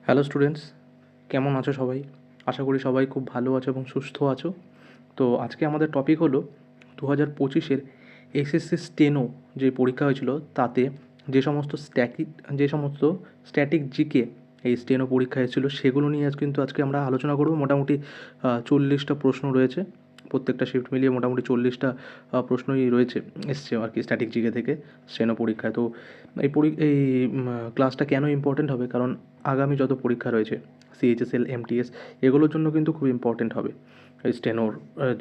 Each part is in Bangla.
হ্যালো স্টুডেন্টস, কেমন আছো সবাই? আশা করি সবাই খুব ভালো আছো এবং সুস্থ আছো। তো আজকে আমাদের টপিক হলো 2025-এর এসএসসি স্টেনো যে পরীক্ষা হয়েছিল তাতে যে সমস্ত স্ট্যাটিক জিকে এই স্টেনো পরীক্ষা এসেছিলো সেগুলো নিয়ে আজকে আমরা আলোচনা করব। মোটামুটি 40টা প্রশ্ন রয়েছে, প্রত্যেকটা শিফট মিলিয়ে মোটামুটি 40টা প্রশ্নই রয়েছে, এসছে আর কি স্ট্যাটিক জিকে থেকে স্টেনো পরীক্ষায়। তো এই ক্লাসটা কেন ইম্পর্টেন্ট হবে, কারণ আগামী যত পরীক্ষা রয়েছে সিএইচএসএল, এমটিএস, এগুলোর জন্য কিন্তু খুব ইম্পর্টেন্ট হবে এই স্টেনোর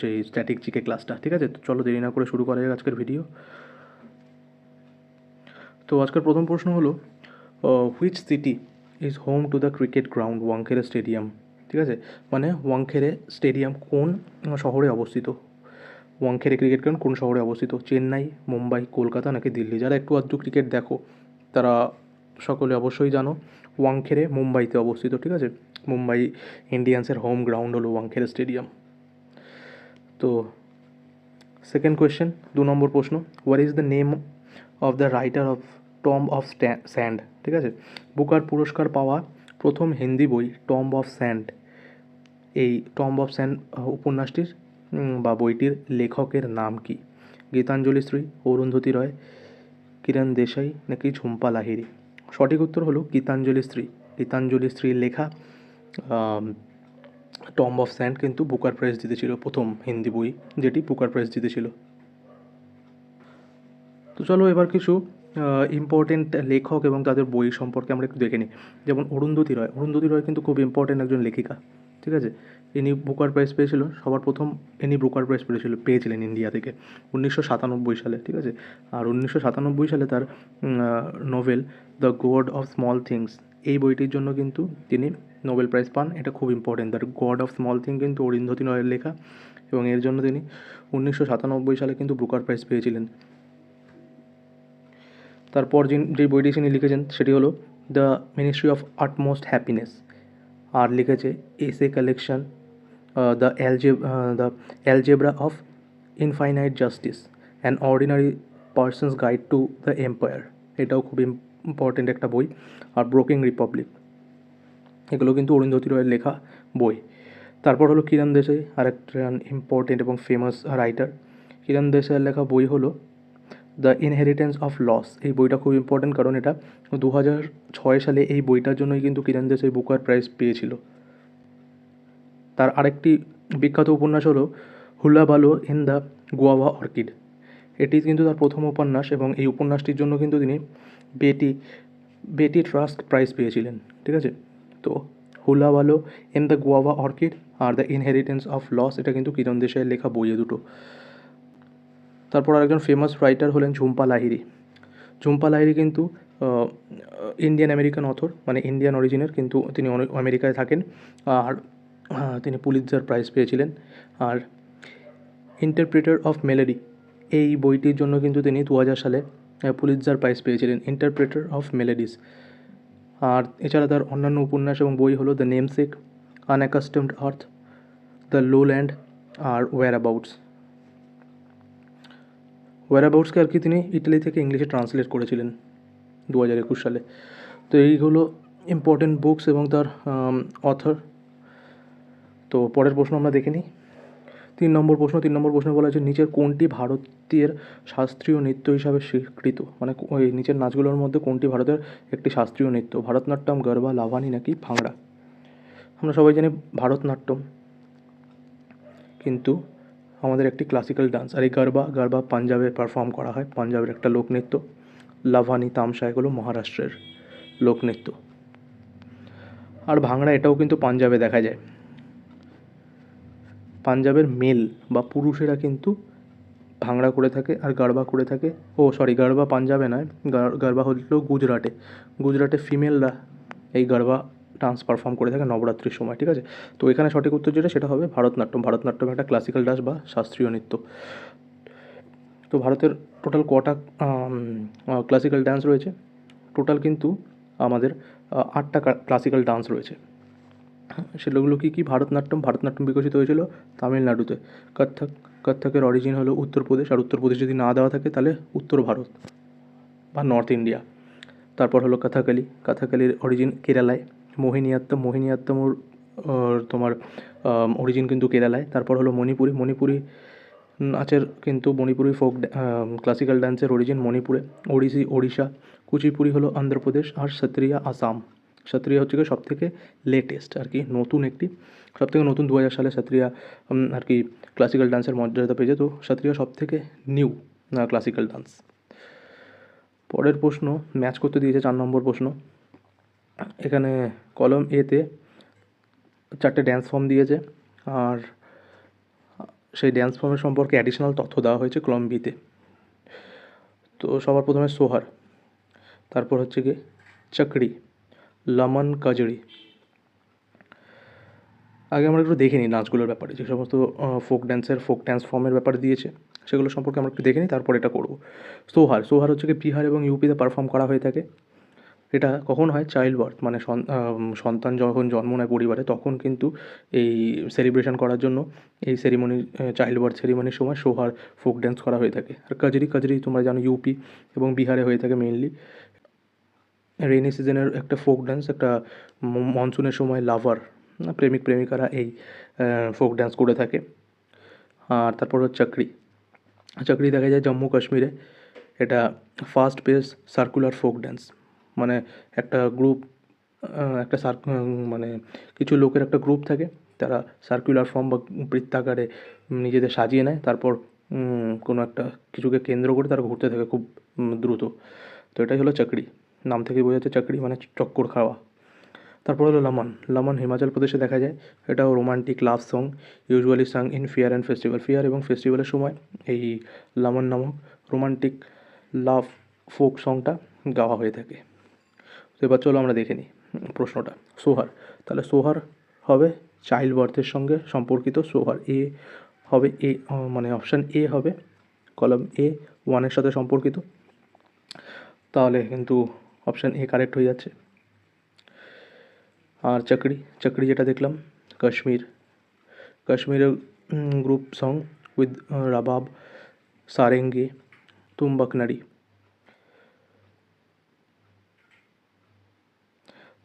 যে স্ট্যাটিক জিকে ক্লাসটা। ঠিক আছে, তো চলো দেরি না করে শুরু করা যাক আজকের ভিডিও। তো আজকের প্রথম প্রশ্ন হলো, which city is home to the cricket ground Wankhede stadium? ঠিক আছে, মানে ওয়াংখেড়ে স্টেডিয়াম কোন শহরে অবস্থিত? ওয়াংখেড়ে ক্রিকেট গ্রাউন্ড কোন শহরে অবস্থিত? চেন্নাই, মুম্বাই, কলকাতা নাকি দিল্লি? যারা একটু আধটু ক্রিকেট দেখো তারা সকলে অবশ্যই জানো ওয়াংখেড়ে মুম্বাইতে অবস্থিত। ঠিক আছে, মুম্বাই ইন্ডিয়ান্সের হোম গ্রাউন্ড হলো ওয়াংখেড়ে স্টেডিয়াম। তো সেকেন্ড কোয়েশ্চেন, 2 নম্বর প্রশ্ন, what is the name of the writer of Tomb of Sand? ঠিক আছে, বুকার পুরস্কার পাওয়া প্রথম হিন্দি বই টম্ব অফ স্যান্ড, এই টম্ব অফ স্যান্ড উপন্যাসটির বা বইটির লেখকের নাম কি? গীতাঞ্জলি শ্রী, অরুন্ধতী রয়, কিরণ দেশাই নাকি ঝুম্পা লাহিড়ী? সঠিক উত্তর হলো গীতাঞ্জলি শ্রী। গীতাঞ্জলি শ্রীর লেখা টম্ব অফ স্যান্ড কিন্তু বুকার প্রাইজ জিতেছিল, প্রথম হিন্দি বই যেটি বুকার প্রাইজ জিতেছিল। তো চলো এবার কিছু ইম্পর্টেন্ট লেখক এবং তাদের বই সম্পর্কে আমরা একটু দেখে নিই। যেমন অরুন্ধতী রয়, অরুন্ধতী রয় কিন্তু খুব ইম্পর্টেন্ট একজন লেখিকা। ঠিক আছে, ইনি বুকার প্রাইজ পেয়েছিল, সবার প্রথম ইনি বুকার প্রাইজ পেয়েছিলেন ইন্ডিয়া থেকে 1997 সালে। ঠিক আছে, আর 1997 সালে তার novel the god of small things, এই বইটির জন্য কিন্তু তিনি নোবেল প্রাইজ পান। এটা খুব important, the god of small thing কিন্তু অরুন্ধতী রয়ের লেখা, এবং এর জন্য তিনি 1997 সালে কিন্তু বুকার প্রাইজ পেয়েছিলেন। তারপর যেই বইটি তিনি লিখেছেন সেটি হলো the ministry of utmost happiness, আর লিখেছে এসে collection the algebra of infinite justice, an ordinary person's guide to the empire, এটাও খুব ইম্পর্টেন্ট একটা বই। আর ব্রোকিং রিপাবলিক, এগুলো কিন্তু অরুন্ধতী রয়ের লেখা বই। তারপর হলো কিরণ দেশাই, আরেকটা ইম্পর্টেন্ট এবং ফেমাস রাইটার। কিরণ দেশাইয়ের লেখা বই হলো দ্য ইনহেরিটেন্স অফ লস, এই বইটা খুব ইম্পর্টেন্ট কারণ এটা 2006 সালে এই বইটার জন্যই কিন্তু কিরণ দেশাই বুকার প্রাইজ পেয়েছিল। তার আরেকটি বিখ্যাত উপন্যাস হলো হুলাবালো ইন দ্য গুয়াভা অর্কিড, এটি কিন্তু তার প্রথম উপন্যাস, এবং এই উপন্যাসটির জন্য কিন্তু তিনি বেটি ট্রাস্ক প্রাইজ পেয়েছিলেন। ঠিক আছে, তো hullabaloo in the guava orchard আর দ্য ইনহেরিটেন্স অফ লস, এটা কিন্তু কিরণ দেশাইয়ের লেখা বই দুটো। তারপর আরেকজন ফেমাস রাইটার হলেন ঝুম্পা লাহিড়ী। ঝুম্পা লাহিড়ী কিন্তু ইন্ডিয়ান আমেরিকান অথর, মানে ইন্ডিয়ান অরিজিনের, কিন্তু তিনি আমেরিকায় থাকেন, আর তিনি পুলিৎজার প্রাইজ পেয়েছিলেন। আর ইন্টারপ্রিটার অফ মেলোডি, এই বইটির জন্য কিন্তু তিনি 2000 সালে পুলিৎজার প্রাইজ পেয়েছিলেন, ইন্টারপ্রিটার অফ মেলোডিস। আর এছাড়া তার অন্যান্য উপন্যাস এবং বই হলো the namesake, unaccustomed earth, the lowland আর ওয়্যারঅ্যাবাউটস। ওয়্যারঅ্যাবাউটসকে আর কি তিনি ইটালি থেকে ইংলিশে ট্রান্সলেট করেছিলেন 2021 সালে। তো এইগুলো ইম্পর্টেন্ট বুকস এবং তার অথর। তো পরের প্রশ্ন আমরা দেখে নিই। 3 নম্বর প্রশ্নে বলা হয়েছে নিচের কোনটি ভারতের শাস্ত্রীয় নৃত্য হিসাবে স্বীকৃত, মানে ওই নিচের নাচগুলোর মধ্যে কোনটি ভারতের একটি শাস্ত্রীয় নৃত্য? ভারতনাট্যম, গরবা, লাভানি নাকি ভাংড়া? আমরা সবাই জানি ভারতনাট্যম কিন্তু আমাদের একটি ক্লাসিক্যাল ডান্স, আর এই গরবা পাঞ্জাবে পারফর্ম করা হয়, পাঞ্জাবের একটা লোকনৃত্য। লাভানি, তামসা এগুলো মহারাষ্ট্রের লোকনৃত্য। আর ভাংড়া এটাও কিন্তু পাঞ্জাবে দেখা যায়। পাঞ্জাবের মেল বা পুরুষেরা কিন্তু ভাংড়া করে থাকে আর গারবা করে থাকে, গারবা পাঞ্জাবে নয়, গারবা হলো গুজরাটে ফিমেলরা এই গারবা ডান্স পারফর্ম করে থাকে নবরাত্রির সময়। ঠিক আছে, তো এখানে সঠিক উত্তর যেটা সেটা হবে ভারতনাট্যম একটা ক্লাসিক্যাল ডান্স বা শাস্ত্রীয় নৃত্য। তো ভারতের টোটাল কটা ক্লাসিক্যাল ডান্স রয়েছে? টোটাল কিন্তু আমাদের 8টা ক্লাসিক্যাল ডান্স রয়েছে। সেগুলো কী? ভারতনাট্যম বিকশিত হয়েছিল তামিলনাড়ুতে। কত্থকের অরিজিন হলো উত্তরপ্রদেশ, আর উত্তরপ্রদেশ যদি না দেওয়া থাকে তাহলে উত্তর ভারত বা নর্থ ইন্ডিয়া। তারপর হলো কথাকালির অরিজিন কেরালায়, মোহিনীয়াত্তম তোমার অরিজিন কিন্তু কেরালায়। তারপর হলো মণিপুরি নাচের কিন্তু মণিপুরি ক্লাসিক্যাল ডান্সের অরিজিন মণিপুরে। ওড়িশা। কুচিপুড়ি হলো অন্ধ্রপ্রদেশ। আর সত্রিয়া আসাম। সত্রিয়া হচ্ছে গিয়ে সবথেকে লেটেস্ট আর কি, নতুন একটি, সবথেকে নতুন 2000 সালে সত্রিয়া আর কি ক্লাসিক্যাল ডান্সের মর্যাদা পেয়েছে। তো সত্রিয়া সবথেকে নিউ ক্লাসিক্যাল ডান্স। পরের প্রশ্ন ম্যাচ করতে দিয়েছে 4 নম্বর প্রশ্ন। এখানে কলম এতে 4টে ড্যান্স ফর্ম দিয়েছে, আর সেই ড্যান্স ফর্মের সম্পর্কে অ্যাডিশনাল তথ্য দেওয়া হয়েছে কলম বিতে। তো সবার প্রথমে সোহার, তারপর হচ্ছে গিয়ে চকড়ি, লমন, কাজড়ি। আগে আমরা একটু দেখে নিই নাচগুলোর ব্যাপারে, যে সমস্ত ফোক ড্যান্স ফর্মের ব্যাপারে দিয়েছে সেগুলো সম্পর্কে আমরা একটু দেখে নিই, তারপর এটা করবো। সোহার হচ্ছে গিয়ে বিহার এবং ইউপিতে পারফর্ম করা হয়ে থাকে। এটা কখন হয়? চাইল্ড বার্থ, মানে সন্তান যখন জন্ম নেয় পরিবারে, তখন কিন্তু এই সেলিব্রেশন করার জন্য এই সেরিমনি, চাইল্ড বার্থ সেরিমনির সময় সোহার ফোক ড্যান্স করা হয়ে থাকে। আর কাজরি তোমরা জানো ইউপি এবং বিহারে হয়ে থাকে মেইনলি। রেইনি সিজনের একটা ফোক ডান্স, একটা মনসুনের সময় লাভার, প্রেমিক প্রেমিকারা এই ফোক ডান্স করে থাকে। আর তারপর হচ্ছে চাকরি দেখা যায় জম্মু কাশ্মীরে। এটা fast pace circular folk dance, মানে একটা গ্রুপ, মানে কিছু লোকের একটা গ্রুপ থাকে, তারা সার্কুলার ফর্ম বা বৃত্তাকারে নিজেদের সাজিয়ে নেয়, তারপর কোনো একটা কিছুকে কেন্দ্র করে তারা ঘুরতে থাকে খুব দ্রুত। তো এটাই হলো চাকরি, নাম থেকে বোঝা যাচ্ছে চাকরি মানে চক্কর খাওয়া। তারপর হলো লামন হিমাচল প্রদেশে দেখা যায়। এটাও romantic love song, usually sung in fair and festival. ফেয়ার এবং ফেস্টিভ্যালের সময় এই লামন নামক রোমান্টিক লাভ ফোক সংটা গাওয়া হয়ে থাকে। তো এবার চলো আমরা দেখে নিই প্রশ্নটা। তাহলে সোহার হবে চাইল্ড বার্থের সঙ্গে সম্পর্কিত। সোহার হবে মানে অপশান এ হবে, কলম এ 1-এর সাথে সম্পর্কিত। তাহলে কিন্তু অপশান এ কারেক্ট হয়ে যাচ্ছে। আর চাকরি যেটা দেখলাম কাশ্মীরের গ্রুপ সং উইথ রাবাব, সারেঙ্গে, তুম্বাক নারী।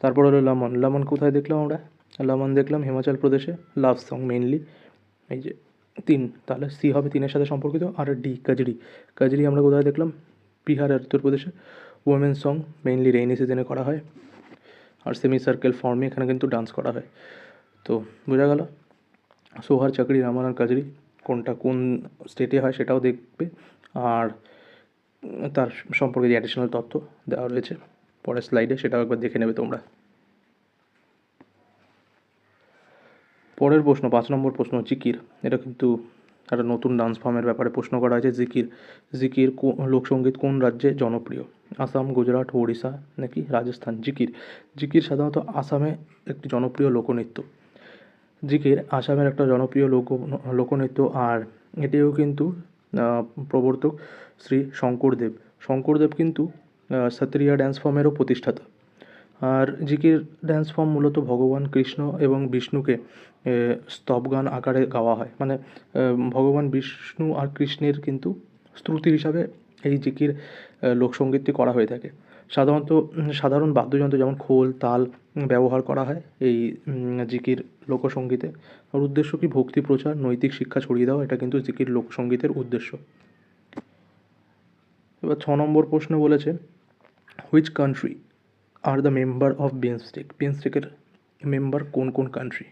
তারপর হলো লামন কোথায় দেখলাম আমরা? লামন দেখলাম হিমাচল প্রদেশে, লাভ সং মেইনলি, এই যে 3, তাহলে সি হবে 3-এর সাথে সম্পর্কিত। আর ডি কাজরি আমরা কোথায় দেখলাম? বিহার আর উত্তরপ্রদেশে, ওমেন সং, মেইনলি রেইনি সিজনে করা হয়। আর সেমি সার্কেল ফর্মে এখানে কিন্তু ডান্স করা হয়। তো বোঝা গেল সোহার, চাকরি, রামান আর কাজরি কোনটা কোন স্টেটে হয় সেটাও দেখবে, আর তার সম্পর্কে যে অ্যাডিশনাল তথ্য দেওয়া রয়েছে পরের স্লাইডে সেটাও একবার দেখে নেবে তোমরা। পরের প্রশ্ন 5 নম্বর প্রশ্ন, জিকির। এটা কিন্তু একটা নতুন ডান্স ফর্মের ব্যাপারে প্রশ্ন করা হয়েছে। জিকির লোকসঙ্গীত কোন রাজ্যে জনপ্রিয়? আসাম, গুজরাট, ওড়িশা নাকি রাজস্থান? জিকির সাধারণত আসামে একটি জনপ্রিয় লোকনৃত্য। জিকির আসামের একটা জনপ্রিয় লোকনৃত্য, আর এটিও কিন্তু প্রবর্তক শ্রী শঙ্করদেব কিন্তু সত্রিয়া ড্যান্স ফর্মেরও প্রতিষ্ঠাতা। আর জিকির ড্যান্স ফর্ম মূলত ভগবান কৃষ্ণ এবং বিষ্ণুকে স্তবগান আকারে গাওয়া হয়, মানে ভগবান বিষ্ণু আর কৃষ্ণের কিন্তু স্তুতি হিসাবে এই জিকির লোকসঙ্গীতটি করা হয়ে থাকে। সাধারণ বাদ্যযন্ত্র যেমন খোল, তাল ব্যবহার করা হয় এই জিকির লোকসঙ্গীতে। আর উদ্দেশ্য কি? ভক্তি প্রচার, নৈতিক শিক্ষা ছড়িয়ে দেওয়া, এটা কিন্তু জিকির লোকসঙ্গীতের উদ্দেশ্য। এবার 6 নম্বর প্রশ্ন বলেছে, which country are the member of বিমস্টেকের মেম্বার কোন কোন কান্ট্রি?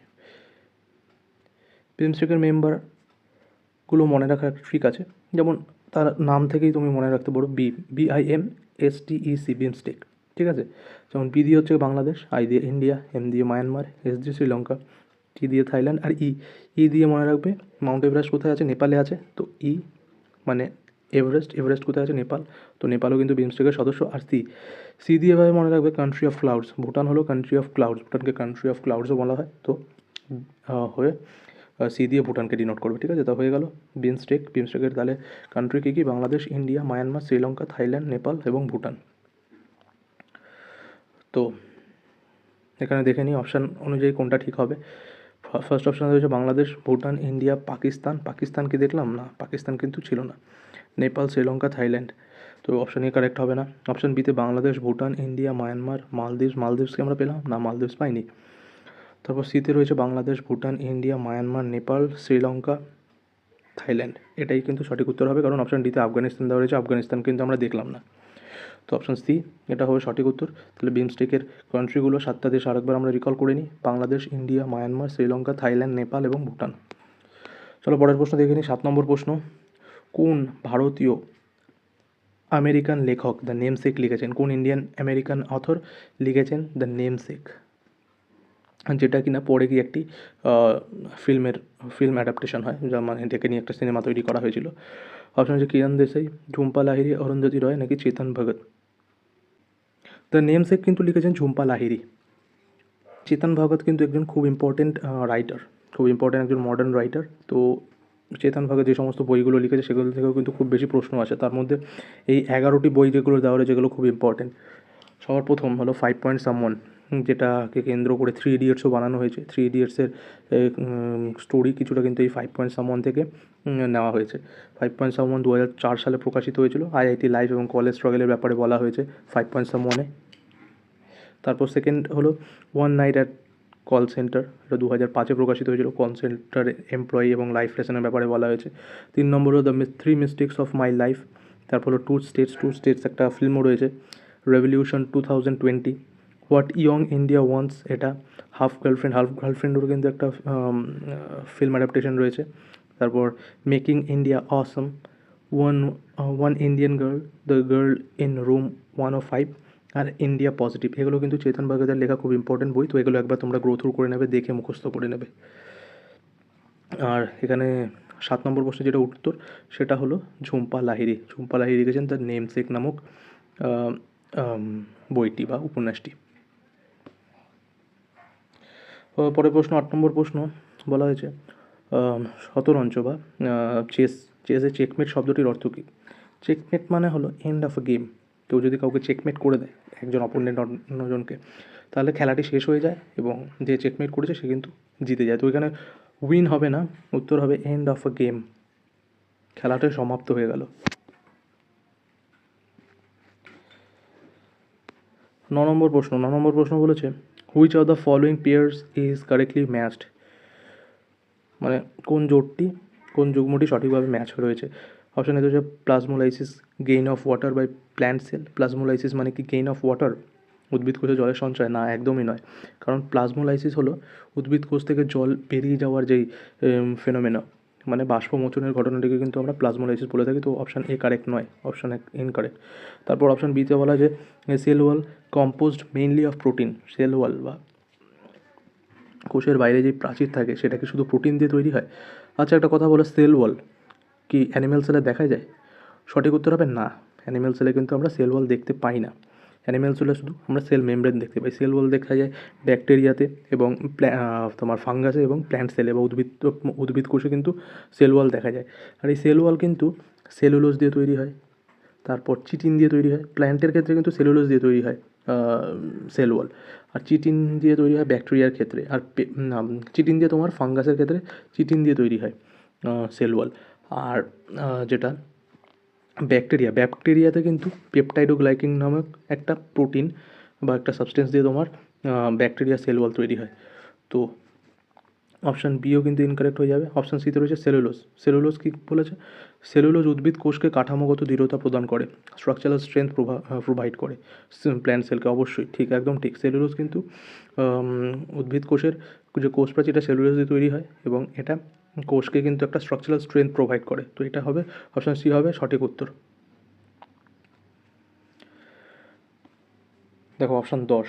বিমস্টেকের মেম্বারগুলো মনে রাখা ঠিক আছে, যেমন তার নাম থেকেই তুমি মনে রাখতে পারো, BIMSTEC, বিমস্টেক, ঠিক আছে। যেমন বি দিয়ে হচ্ছে বাংলাদেশ, আই দিয়ে ইন্ডিয়া, এম দিয়ে মায়ানমার, এস দিয়ে শ্রীলঙ্কা, টি দিয়ে থাইল্যান্ড, আর ই দিয়ে মনে রাখবে মাউন্ট এভারেস্ট কোথায় আছে? নেপালে আছে। তো ই মানে এভারেস্ট কোথায় আছে? নেপাল। তো নেপালও কিন্তু বিমস্টেকের সদস্য। আর সি দিয়ে এভাবে মনে রাখবে কান্ট্রি অফ ক্লাউডস, ভুটান হলো কান্ট্রি অফ ক্লাউডস, ভুটানকে কান্ট্রি অফ ক্লাউডসও বলা হয়। তো হয়ে সি দিয়ে ভুটানকে ডিনোট করবে, ঠিক আছে। তা হয়ে গেল বিমস্টেকের তাহলে কান্ট্রি কী কী? Bangladesh, India, Myanmar, Sri Lanka, Thailand, Nepal এবং ভুটান। তো এখানে দেখে নিই অপশান অনুযায়ী কোনটা ঠিক হবে। ফার্স্ট অপশান রয়েছে বাংলাদেশ, ভুটান, ইন্ডিয়া, পাকিস্তান কি দেখলাম না, পাকিস্তান কিন্তু ছিল না। নেপাল, শ্রীলঙ্কা, থাইল্যান্ড। তো অপশান এ কারেক্ট হবে না। অপশান বিতে বাংলাদেশ, ভুটান, ইন্ডিয়া, মায়ানমার, মালদ্বীপ। মালদ্বীপসকে আমরা পেলাম না, মালদ্বীপস পাইনি। তারপর সিতে রয়েছে Bangladesh, Bhutan, India, Myanmar, Nepal, Sri Lanka, Thailand. এটাই কিন্তু সঠিক উত্তর হবে, কারণ অপশান ডিতে আফগানিস্তান দেওয়া রয়েছে, আফগানিস্তান কিন্তু আমরা দেখলাম না। তো অপশান সি এটা হবে সঠিক উত্তর। তাহলে বিমস্টেকের কান্ট্রিগুলো 7টা দেশ আরেকবার আমরা রিকল করে নিই: Bangladesh, India, Myanmar, Sri Lanka, Thailand, Nepal এবং ভুটান। চলো পরের প্রশ্ন দেখে নিই। 7 নম্বর প্রশ্ন, কোন ভারতীয় আমেরিকান লেখক দ্য নেমসেক লিখেছেন? কোন ইন্ডিয়ান আমেরিকান অথর লিখেছেন দ্য নেমসেক, যেটা কিনা পরে গিয়ে একটি ফিল্ম অ্যাডাপ্টেশন হয়, যা মানে এটাকে নিয়ে একটা সিনেমা তৈরি করা হয়েছিল। অপশন হচ্ছে কিরণ দেশাই, ঝুম্পা লাহিড়ী, অরুন্ধতী রয় নাকি চেতন ভগত। দ্য নেমসেক কিন্তু লিখেছেন ঝুম্পা লাহিড়ী। চেতন ভগত কিন্তু একজন খুব ইম্পর্টেন্ট রাইটার, খুব ইম্পর্টেন্ট একজন মডার্ন রাইটার। তো চেতন ভগত যে সমস্ত বইগুলো লিখেছে সেগুলো থেকেও কিন্তু খুব বেশি প্রশ্ন আছে। তার মধ্যে এই 11টি বই যেগুলো দেওয়া রয়েছে যেগুলো খুব ইম্পর্টেন্ট। সবার প্রথম হলো 5 পয়েন্ট সামওয়ান, যেটাকে কেন্দ্র করে 3 ইডিয়টসও বানানো হয়েছে। 3 ইডিয়টসের স্টোরি কিছুটা কিন্তু এই 5 পয়েন্ট সামওয়ান থেকে নেওয়া হয়েছে। 5 পয়েন্ট সামওয়ান 2004 সালে প্রকাশিত হয়েছিল। আইআইটি লাইফ এবং কলেজ স্ট্রাগলের ব্যাপারে বলা হয়েছে 5 পয়েন্ট সামওয়ানে। তারপর সেকেন্ড হলো one night at call centre, এটা 2005-এ প্রকাশিত হয়েছিল। কল সেন্টার এমপ্লয়ি এবং লাইফ লেসনের ব্যাপারে বলা হয়েছে। 3 নম্বর হলো the 3 mistakes of my life. তারপর হলো টু স্টেটস একটা ফিল্মও রয়েছে। Revolution 2020, what young India wants, এটা হাফ গার্লফ্রেন্ডেরও কিন্তু একটা ফিল্ম অ্যাডাপ্টেশন রয়েছে। তারপর making India Assam, one one Indian girl, the girl in room 105 আর ইন্ডিয়া পজিটিভ। এগুলো কিন্তু চেতন ভগতের লেখা খুব ইম্পর্টেন্ট বই। তো এগুলো একবার তোমরা গ্রো থ্রু করে নেবে, দেখে মুখস্থ করে নেবে। আর এখানে 7 নম্বর প্রশ্নে যেটা উত্তর সেটা হলো ঝুম্পা লাহিড়ী। ঝুম্পা লাহিড়ী লিখেছেন তার নেমসেক নামক বইটি বা উপন্যাসটি। পরের প্রশ্ন 8 নম্বর প্রশ্ন, বলা হয়েছে শতরঞ্চ বা চেসে চেকমেট শব্দটির অর্থ কী? চেকমেট মানে হলো এন্ড অফ এ গেম। কেউ যদি কাউকে চেকমেট করে দেয়, একজন অপোনেন্ট অন্যজনকে, তাহলে খেলাটি শেষ হয়ে যায় এবং যে চেকমেট করেছে সে কিন্তু জিতে যায়। তো এখানে উইন হবে না, উত্তর হবে এন্ড অফ এ গেম, খেলাটা সমাপ্ত হয়ে গেল। 9 নম্বর প্রশ্ন বলেছে which of the following pairs is correctly matched, মানে কোন যুগ্মটি সঠিকভাবে ম্যাচ রয়েছে। অপশান এ হচ্ছে plasmolysis, gain of water by plant cell. Plasmolysis মানে কি গেইন অফ ওয়াটার, উদ্ভিদ কোষে জলের সঞ্চয়? না, একদমই নয়। কারণ প্লাজমোলাইসিস হলো উদ্ভিদ কোষ থেকে জল বেরিয়ে যাওয়ার যেই ফেনোমেনা, মানে বাষ্পমোচনের ঘটনাটিকে কিন্তু আমরা প্লাজমোলাইসিস বলে থাকি। তো অপশান এ কারেক্ট নয়, অপশান ইনকারেক্ট। তারপর অপশান বিতে বলা যে cell wall composed mainly of protein. Cell wall বা কোষের বাইরে যে প্রাচীর থাকে সেটা কি শুধু প্রোটিন দিয়ে তৈরি হয়? আচ্ছা একটা কথা বলো, সেল ওয়াল কি অ্যানিম্যাল সেলে দেখা যায়? সঠিক উত্তর হবে না, অ্যানিম্যাল সেলে কিন্তু আমরা সেল ওয়াল দেখতে পাই না। অ্যানিম্যাল সেলে শুধু আমরা সেল মেমব্রেন দেখতে পাই। সেল ওয়াল দেখা যায় ব্যাকটেরিয়াতে এবং তোমার ফাঙ্গাসে এবং প্ল্যান্ট সেলে বা উদ্ভিদ কোষে কিন্তু সেল ওয়াল দেখা যায়। আর এই সেল ওয়াল কিন্তু সেলুলোজ দিয়ে তৈরি হয়, তারপর চিটিন দিয়ে তৈরি হয়। প্ল্যান্টের ক্ষেত্রে কিন্তু সেলুলোজ দিয়ে তৈরি হয় সেল ওয়াল, আর চিটিন দিয়ে তৈরি হয় ব্যাকটেরিয়ার ক্ষেত্রে। আর চিটিন দিয়ে তোমার ফাঙ্গাসের ক্ষেত্রে চিটিন দিয়ে তৈরি হয় সেল ওয়াল। আর যেটা ব্যাকটেরিয়াতে কিন্তু পেপটাইডোগ্লাইকিন নামক একটা প্রোটিন বা একটা সাবস্টেন্স দিয়ে তোমার ব্যাকটেরিয়া সেল ওয়াল তৈরি হয়। তো অপশান বিও কিন্তু ইনকারেক্ট হয়ে যাবে। অপশান সিতে রয়েছে সেলুলোজ। সেলুলোজ কী বলেছে? সেলুলোজ উদ্ভিদ কোষকে কাঠামোগত দৃঢ়তা প্রদান করে, স্ট্রাকচারাল স্ট্রেংথ প্রোভাইড করে প্ল্যান্ট সেলকে। অবশ্যই ঠিক, একদম ঠিক। সেলুলোজ কিন্তু উদ্ভিদ কোষের যে কোষ প্রাচীরটা সেলুলোজ দিয়ে তৈরি হয় এবং এটা কোষকে কিন্তু একটা স্ট্রাকচারাল স্ট্রেংথ প্রোভাইড করে। তো এটা হবে অপশান সি হবে সঠিক উত্তর। দেখো অপশান 10,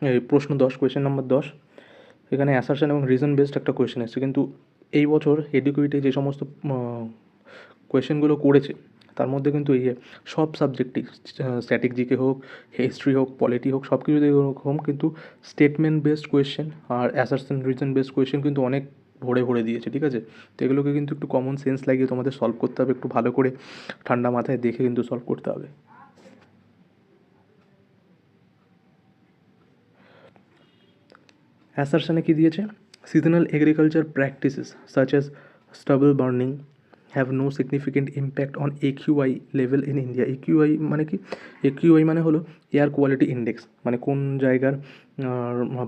এই প্রশ্ন 10, কোয়েশ্চেন নাম্বার 10, এখানে অ্যাসারশন এবং রিজন বেসড একটা কোয়েশ্চেন এসেছে। কিন্তু এই বছর এডুকুইটে যে সমস্ত কোয়েশ্চেনগুলো করেছে তার মধ্যে কিন্তু এই সব সাবজেক্টই, স্ট্যাটিক জিকে হোক, হিস্ট্রি হোক, পলিটি হোক, সব কিছু এরকম কিন্তু স্টেটমেন্ট বেসড কোয়েশ্চেন আর অ্যাসারশন রিজন বেসড কোয়েশ্চেন কিন্তু অনেক ভরে দিয়েছে, ঠিক আছে? তো এগুলোকে কিন্তু একটু কমন সেন্স লাগিয়ে তোমাদের সলভ করতে হবে, একটু ভালো করে ঠান্ডা মাথায় দেখে কিন্তু সলভ করতে হবে। অ্যাসারশনে কী দিয়েছে? Seasonal agriculture practices such as stubble burning have no significant impact on AQI level in India. AQI মানে কি? AQI মানে হলো এয়ার কোয়ালিটি ইন্ডেক্স, মানে কোন জায়গার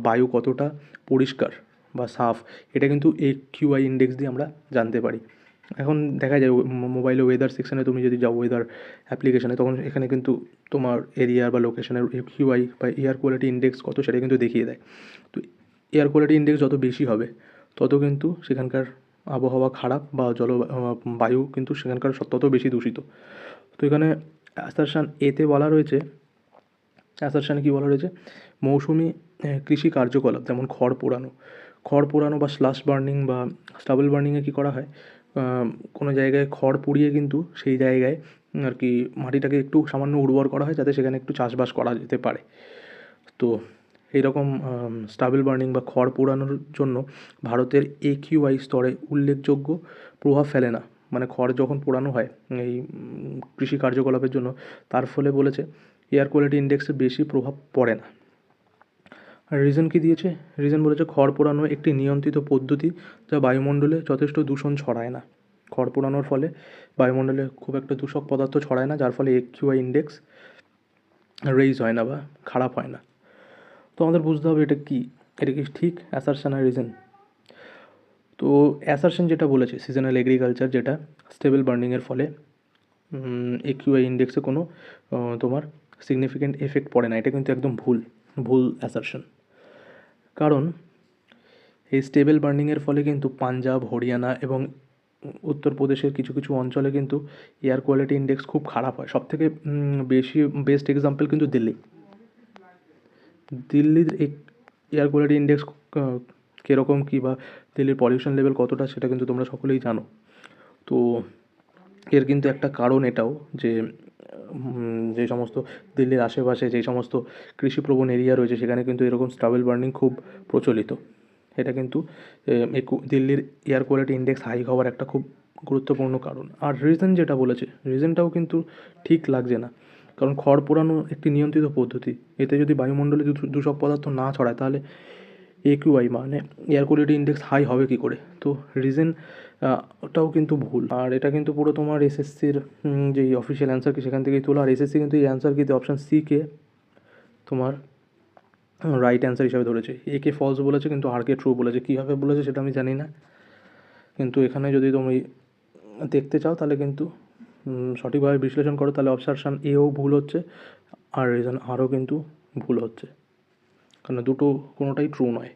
বায়ু কতটা পরিষ্কার বা সাফ, এটা কিন্তু AQI ইন্ডেক্স দিয়ে আমরা জানতে পারি। এখন দেখা যায় মোবাইলে ওয়েদার সেকশানে তুমি যদি যাও, ওয়েদার অ্যাপ্লিকেশানে, তখন এখানে কিন্তু তোমার এরিয়া বা লোকেশনের AQI বা এয়ার কোয়ালিটি ইন্ডেক্স কত সেটা কিন্তু দেখিয়ে দেয়। তো এয়ার কোয়ালিটি ইন্ডেক্স যত বেশি হবে তত কিন্তু সেখানকার আবহাওয়া খারাপ বা বায়ু কিন্তু সেখানকার তত বেশি দূষিত। তো এখানে অ্যাসারশান এতে বলা রয়েছে, অ্যাসারশানে কী বলা রয়েছে, মৌসুমি কৃষি কার্যকলাপ যেমন খড় পোড়ানো বা স্লাশ বার্নিং বা স্টাবল বার্নিংয়ে কী করা হয়, কোনো জায়গায় খড় পুড়িয়ে কিন্তু সেই জায়গায় আর কি মাটিটাকে একটু সামান্য উর্বর করা হয়, যাতে সেখানে একটু চাষবাস করা যেতে পারে। তো এইরকম স্টাবল বার্নিং বা খড় পোড়ানোর জন্য ভারতের AQI স্তরে উল্লেখযোগ্য প্রভাব ফেলে না। মানে খড় যখন পোড়ানো হয় এই কৃষি কার্যকলাপের জন্য, তার ফলে বলেছে এয়ার কোয়ালিটি ইন্ডেক্সে বেশি প্রভাব পড়ে না। আর রিজন কী দিয়েছে? রিজন বলেছে খড় পোড়ানো একটি নিয়ন্ত্রিত পদ্ধতি যা বায়ুমণ্ডলে যথেষ্ট দূষণ ছড়ায় না। খড় পোড়ানোর ফলে বায়ুমণ্ডলে খুব একটা দূষক পদার্থ ছড়ায় না, যার ফলে AQI ইন্ডেক্স রেইজ হয় না বা খারাপ হয় না। তো আমাদের বুঝতে হবে এটা কি ঠিক অ্যাসারশন আর রিজন। তো অ্যাসারশন যেটা বলেছে সিজনাল এগ্রিকালচার, যেটা স্টেবল বার্নিংয়ের ফলে AQI ইন্ডেক্সে কোনো তোমার সিগনিফিকেন্ট এফেক্ট পড়ে না, এটা কিন্তু একদম ভুল অ্যাসারশন। কারণ এই স্টেবল বার্নিংয়ের ফলে কিন্তু পাঞ্জাব, হরিয়ানা এবং উত্তরপ্রদেশের কিছু কিছু অঞ্চলে কিন্তু এয়ার কোয়ালিটি ইন্ডেক্স খুব খারাপ হয়। সবথেকে বেস্ট এক্সাম্পল কিন্তু দিল্লির এয়ার কোয়ালিটি ইন্ডেক্স কীরকম কী বা দিল্লির পলিউশন লেভেল কতটা সেটা কিন্তু তোমরা সকলেই জানো। তো এর কিন্তু একটা কারণ এটাও যে যে সমস্ত দিল্লির আশেপাশে যেই সমস্ত কৃষিপ্রবণ এরিয়া রয়েছে সেখানে কিন্তু এরকম স্টাবল বার্নিং খুব প্রচলিত। এটা কিন্তু দিল্লির এয়ার কোয়ালিটি ইন্ডেক্স হাই হওয়ার একটা খুব গুরুত্বপূর্ণ কারণ। আর রিজন যেটা বলেছে, রিজনটাও কিন্তু ঠিক লাগছে না। কারণ খড় পোড়ানো একটি নিয়ন্ত্রিত পদ্ধতি, এতে যদি বায়ুমণ্ডলে দূষক পদার্থ না ছড়ায় তাহলে AQI মানে এয়ার কোয়ালিটি ইন্ডেক্স হাই হবে কী করে? তো রিজন ওটাও কিন্তু ভুল। আর এটা কিন্তু পুরো তোমার SSCর যেই অফিসিয়াল অ্যান্সার কি সেখান থেকেই তোলা। আর SSC কিন্তু এই অ্যান্সার কিতে অপশান C-কে তোমার রাইট অ্যান্সার হিসাবে ধরেছে। A-কে ফলস বলেছে কিন্তু R-কে ট্রু বলেছে। কীভাবে বলেছে সেটা আমি জানি না, কিন্তু এখানে যদি তুমি দেখতে চাও তাহলে কিন্তু সঠিকভাবে বিশ্লেষণ করো তাহলে অপশান A-ও ভুল হচ্ছে আর রিজন R-ও কিন্তু ভুল হচ্ছে, কারণ দুটো কোনোটাই ট্রু নয়।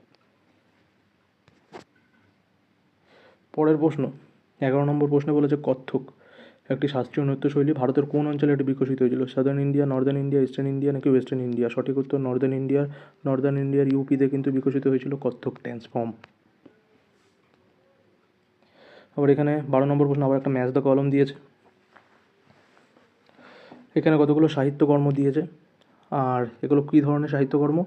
পরের প্রশ্ন 11 নম্বর প্রশ্নে বলেছে কত্থক একটি শাস্ত্রীয় নৃত্যশৈলী ভারতের কোন অঞ্চলে এটি বিকশিত হয়েছিল? Southern India, Northern India, eastern India নাকি ওয়েস্টার্ন ইন্ডিয়া? সঠিক উত্তর নর্দার্ন ইন্ডিয়ার UP-তে কিন্তু বিকশিত হয়েছিল কত্থক ড্যান্স ফর্ম। আবার এখানে 12 নম্বর প্রশ্ন আবার একটা ম্যাচ দ্য কলম দিয়েছে। এখানে কতগুলো সাহিত্যকর্ম দিয়েছে, আর এগুলো কী ধরনের সাহিত্যকর্ম,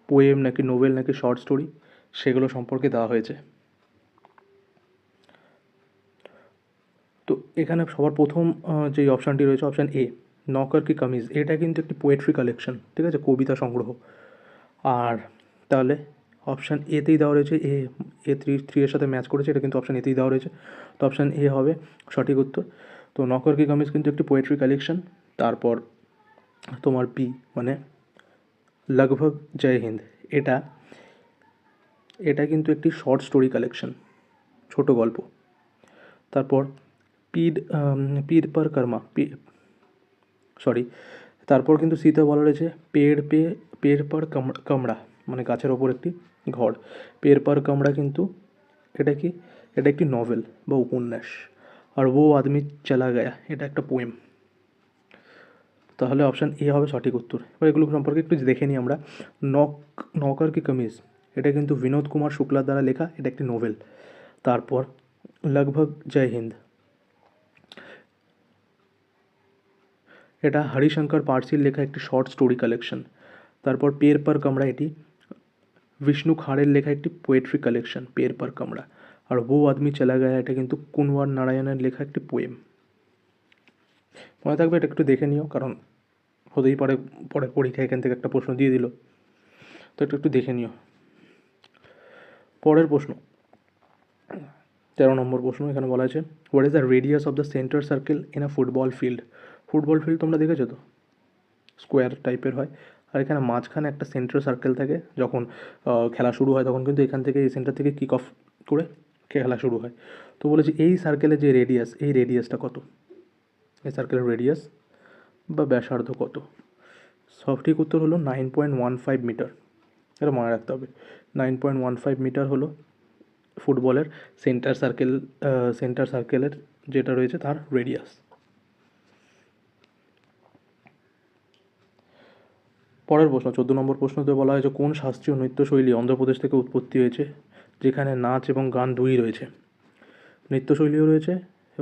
পোয়েম নাকি নোভেল নাকি শর্ট স্টোরি, সেগুলো সম্পর্কে দেওয়া হয়েছে। তো এখানে সবার প্রথম যেই অপশানটি রয়েছে অপশান A, নকর কি কামিজ, এটা কিন্তু একটি পোয়েট্রি কালেকশন, ঠিক আছে, কবিতা সংগ্রহ। আর তাহলে অপশান A-তেই দেওয়া রয়েছে, A3 এর সাথে ম্যাচ করেছে, এটা কিন্তু অপশান A-তেই দেওয়া রয়েছে, তো অপশান A হবে সঠিক উত্তর। তো নকর কি কামিজ কিন্তু একটি পোয়েট্রি কালেকশন। তারপর তোমার B মানে লগভগ জয় হিন্দ, এটা কিন্তু একটি শর্ট স্টোরি কালেকশন, ছোট গল্প। তারপর পীর পর কর্মা তারপর কিন্তু C-তে বলা রয়েছে পেড় পর কামড়া, মানে গাছের ওপর একটি ঘর। পেড় পর কামড়া কিন্তু এটা একটি নভেল বা উপন্যাস। আর ও আদমি চলা গয়া এটা একটা পোয়েম। তাহলে অপশান A হবে সঠিক উত্তর। এবার এগুলো সম্পর্কে একটু দেখে নিই আমরা। নকর কি কামিজ, এটা কিন্তু বিনোদ কুমার শুক্লার দ্বারা লেখা, এটা একটি নোভেল। তারপর লগভগ জয় হিন্দ, এটা হরিশঙ্কর পার্সির লেখা একটি শর্ট স্টোরি কালেকশন। তারপর পেড় পর কামড়া, এটি বিষ্ণু খাড়ের লেখা একটি পোয়েট্রি কালেকশন পেড় পর কামড়া। আর ও আদমি চলা গয়া, এটা কিন্তু কুনওয়ার নারায়ণের লেখা একটি পোয়েম। মনে থাকবে, এটা একটু দেখে নিও, কারণ হতেই পারে পরের পরীক্ষায় এখান থেকে একটা প্রশ্ন দিয়ে দিল, তো এটা একটু দেখে নিও। পরের প্রশ্ন 13 নম্বর প্রশ্ন এখানে বলা আছে, what is the radius of the centre circle in a football field? Football field তোমরা দেখেছো তো, স্কোয়ার টাইপের হয়, আর এখানে মাঝখানে একটা সেন্টার সার্কেল থাকে। যখন খেলা শুরু হয় তখন কিন্তু এখান থেকে, এই সেন্টার থেকে কিক অফ করে খেলা শুরু হয়। তো বলেছি এই সার্কেলের যে রেডিয়াস, এই রেডিয়াসটা কত? এই সার্কেলের রেডিয়াস বা ব্যাসার্ধ কত? সঠিক উত্তর হলো 9.15 মিটার। এটা মনে রাখতে হবে, 9.15 মিটার হলো ফুটবলের সেন্টার সার্কেলের যেটা রয়েছে তার রেডিয়াস। পরের প্রশ্ন 14 নম্বর প্রশ্নতে বলা হয়েছে, কোন শাস্ত্রীয় নৃত্যশৈলী অন্ধ্রপ্রদেশ থেকে উৎপত্তি হয়েছে, যেখানে নাচ এবং গান দুই রয়েছে? নৃত্যশৈলীও রয়েছে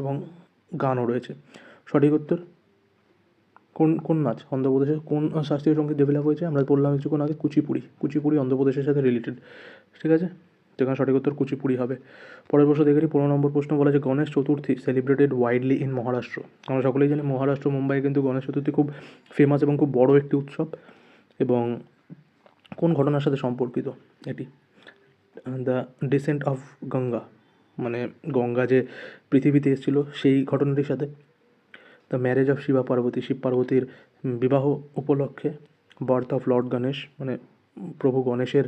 এবং গানও রয়েছে। সঠিক উত্তর কোন কোন নাচ অন্ধ্রপ্রদেশের কোন শাস্ত্রীয় সঙ্গীত ডেভেলপ হয়েছে? আমরা বললাম কিছুক্ষণ আগে কুচিপুড়ি অন্ধ্রপ্রদেশের সাথে রিলেটেড, ঠিক আছে? তো এখানে সঠিক উত্তর কুচিপুড়ি হবে। পরের প্রশ্ন দেখে নিই, 15 নম্বর প্রশ্ন বলা আছে, Ganesh Chaturthi celebrated widely in Maharashtra. আমরা সকলেই জানি মহারাষ্ট্র, মুম্বাই কিন্তু গণেশ চতুর্থী খুব ফেমাস এবং খুব বড় একটি উৎসব। এবং কোন ঘটনার সাথে সম্পর্কিত এটি? দ্য ডিসেন্ট অফ গঙ্গা, মানে গঙ্গা যে পৃথিবীতে এসেছিল সেই ঘটনাটির সাথে। দ্য ম্যারেজ অফ শিব পার্বতীর বিবাহ উপলক্ষে। বার্থ অফ লর্ড গণেশ, মানে প্রভু গণেশের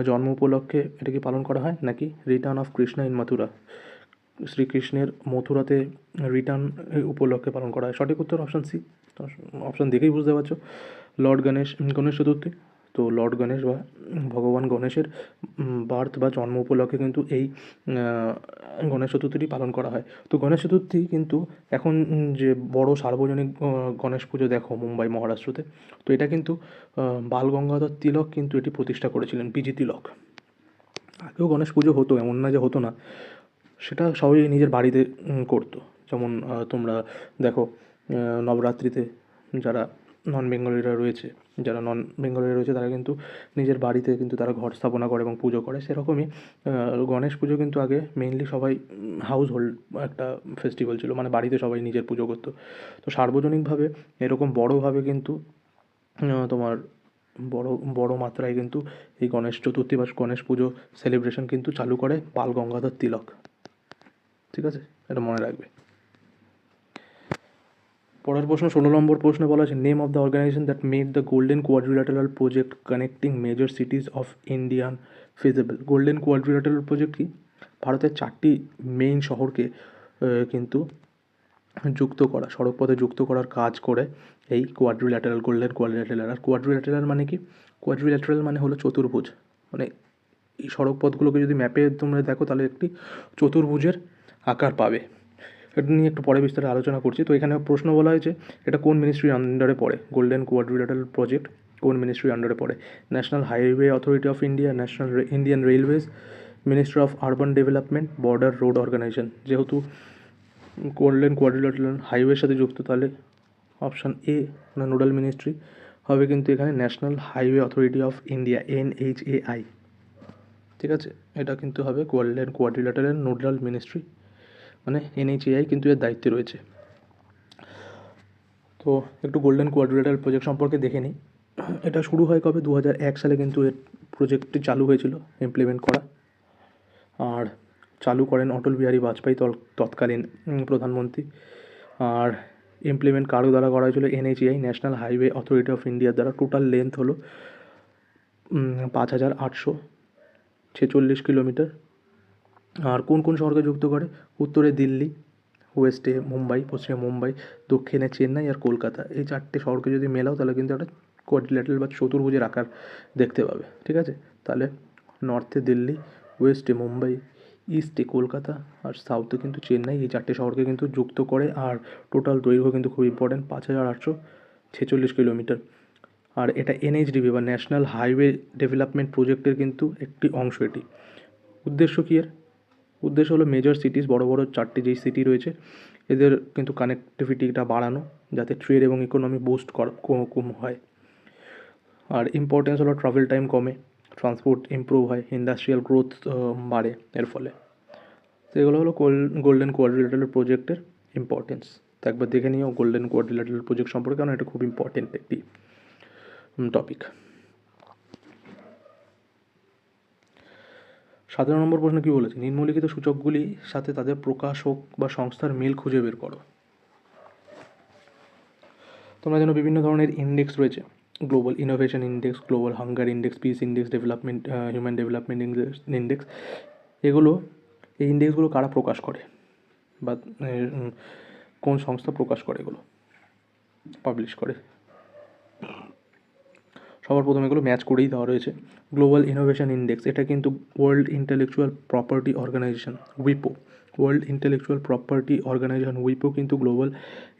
জন্ম উপলক্ষে এটাকে পালন করা হয়, নাকি return of Krishna in Mathura, শ্রীকৃষ্ণের মথুরাতে রিটার্ন উপলক্ষে পালন করা হয়? সঠিক উত্তর অপশান সি। অপশান দেখেই বুঝতে পারছো, গণেশ চতুর্থী। তো লর্ড গণেশ বা ভগবান গণেশের বার্থ বা জন্ম উপলক্ষে কিন্তু এই গণেশ চতুর্থীটি পালন করা হয়। তো গণেশ চতুর্থী কিন্তু এখন যে বড় সার্বজনীন গণেশ পুজো দেখো মুম্বাই মহারাষ্ট্রতে, তো এটা কিন্তু বাল গঙ্গাধর তিলক কিন্তু এটি প্রতিষ্ঠা করেছিলেন, পিজি তিলক। আগেও গণেশ পুজো হতো, এমন না যে হতো না, সেটা সবাই নিজের বাড়িতে করতো। যেমন তোমরা দেখো নবরাত্রিতে যারা নন বেঙ্গলিরা রয়েছে তারা কিন্তু নিজের বাড়িতে কিন্তু তারা ঘট স্থাপনা করে এবং পুজো করে। সেরকমই গণেশ পুজো কিন্তু আগে মেইনলি সবাই হাউস হোল্ড একটা ফেস্টিভ্যাল ছিল, মানে বাড়িতে সবাই নিজের পুজো করতো। তো সার্বজনীনভাবে এরকম বড়োভাবে কিন্তু তোমার বড় মাত্রায় কিন্তু এই গণেশ চতুর্থী বা গণেশ পুজো সেলিব্রেশন কিন্তু চালু করে বাল গঙ্গাধর তিলক, ঠিক আছে? এটা মনে রাখবে। পরের প্রশ্ন 16 নম্বর প্রশ্নে বলা আছে, name of the organisation that made the golden quadrilateral project connecting major cities of Indian feasible. Golden quadrilateral project কি? ভারতের 4টি মেইন শহরকে কিন্তু সড়কপথে যুক্ত করার কাজ করে এই গোল্ডেন কোয়াড্রিল্যাটারাল। আর কোয়াড্রিল্যাটারাল মানে কি? কোয়াড্রিল্যাটারাল মানে হলো চতুর্ভুজ, মানে এই সড়কপথগুলোকে যদি ম্যাপে তোমরা দেখো তাহলে একটি চতুর্ভুজের আকার পাবে। এটা নিয়ে একটু পরে বিস্তারে আলোচনা করছি। তো এখানে প্রশ্ন বলা হয়েছে, এটা কোন মিনিস্ট্রির আন্ডারে পড়ে? গোল্ডেন কোয়াড্রিল্যাটারাল প্রজেক্ট কোন মিনিস্ট্রির আন্ডারে পড়ে? National Highway Authority of India, Indian Railways, Ministry of Urban Development, Border Road Organisation. যেহেতু গোল্ডেন কোয়াড্রিল্যাটারাল হাইওয়ের সাথে যুক্ত, তাহলে অপশান এ মানে নোডাল মিনিস্ট্রি হবে কিন্তু এখানে national Highway Authority of India, NHAI, ঠিক আছে? এটা কিন্তু হবে গোল্ডেন কোয়াড্রিল্যাটারাল নোডাল মিনিস্ট্রি, মানে NHAI কিন্তু এর দায়িত্বে রয়েছে। তো একটু গোল্ডেন কোয়াড্রিল্যাটারাল প্রজেক্ট সম্পর্কে দেখে নিই। এটা শুরু হয় কবে? 2001 সালে কিন্তু এর প্রজেক্টটি চালু হয়েছিল, ইমপ্লিমেন্ট করা। আর চালু করেন অটল বিহারী বাজপেয়ী, তৎকালীন প্রধানমন্ত্রী। আর ইমপ্লিমেন্ট কারো দ্বারা করা হয়েছিল? NHAI, national Highway Authority of ইন্ডিয়ার দ্বারা। টোটাল লেন্থ হলো 5846 কিলোমিটার। আর কোন কোন শহরকে যুক্ত করে? উত্তরে দিল্লি, ওয়েস্টে মুম্বাই, পশ্চিমে মুম্বাই, দক্ষিণে চেন্নাই আর কলকাতা। এই 4টে শহরকে যদি মেলাও তাহলে কিন্তু একটা কোয়াড্রিল্যাটারাল বা চতুর্ভুজের আকার দেখতে পাবে, ঠিক আছে? তাহলে নর্থে দিল্লি, ওয়েস্টে মুম্বাই, ইস্টে কলকাতা আর সাউথে কিন্তু চেন্নাই, এই 4টে শহরকে কিন্তু যুক্ত করে। আর টোটাল দৈর্ঘ্য কিন্তু খুব ইম্পর্টেন্ট, 5846 কিলোমিটার। আর এটা NHDP বা ন্যাশনাল হাইওয়ে ডেভেলপমেন্ট প্রজেক্টের কিন্তু একটি অংশ এটি। উদ্দেশ্য কী এর? উদ্দেশ্য হলো মেজর সিটিস, বড় বড় 4টে যেই সিটি রয়েছে এদের কিন্তু কানেক্টিভিটিটা বাড়ানো, যাতে ট্রেড এবং ইকোনমি বুস্ট কম হয়। আর ইম্পর্টেন্স হলো ট্রাভেল টাইম কমে, ট্রান্সপোর্ট ইমপ্রুভ হয়, ইন্ডাস্ট্রিয়াল গ্রোথ বাড়ে এর ফলে। তো এগুলো হলো গোল্ডেন কোয়াড্রিল্যাটারাল প্রজেক্টের ইম্পর্টেন্স। তো একবার দেখে নিও গোল্ডেন কোয়াড্রিল্যাটারাল প্রজেক্ট সম্পর্কে, কারণ এটা খুব ইম্পর্টেন্ট একটি টপিক। 17 নম্বর প্রশ্ন কী বলেছে? নিম্নলিখিত সূচকগুলির সাথে তাদের প্রকাশক বা সংস্থার মিল খুঁজে বের করো। তোমরা জানো বিভিন্ন ধরনের ইন্ডেক্স রয়েছে, global innovation index, global hunger index, piece index, development human development index. এগুলো, এই ইন্ডেক্সগুলো কারা প্রকাশ করে বা কোন সংস্থা প্রকাশ করে, এগুলো পাবলিশ করে? সবার প্রথমে এগুলো ম্যাচ করেই দেওয়া রয়েছে। গ্লোবাল ইনোভেশন ইন্ডেক্স, এটা কিন্তু world intellectual property organisation, উইপো, world intellectual property organisation উইপো কিন্তু গ্লোবাল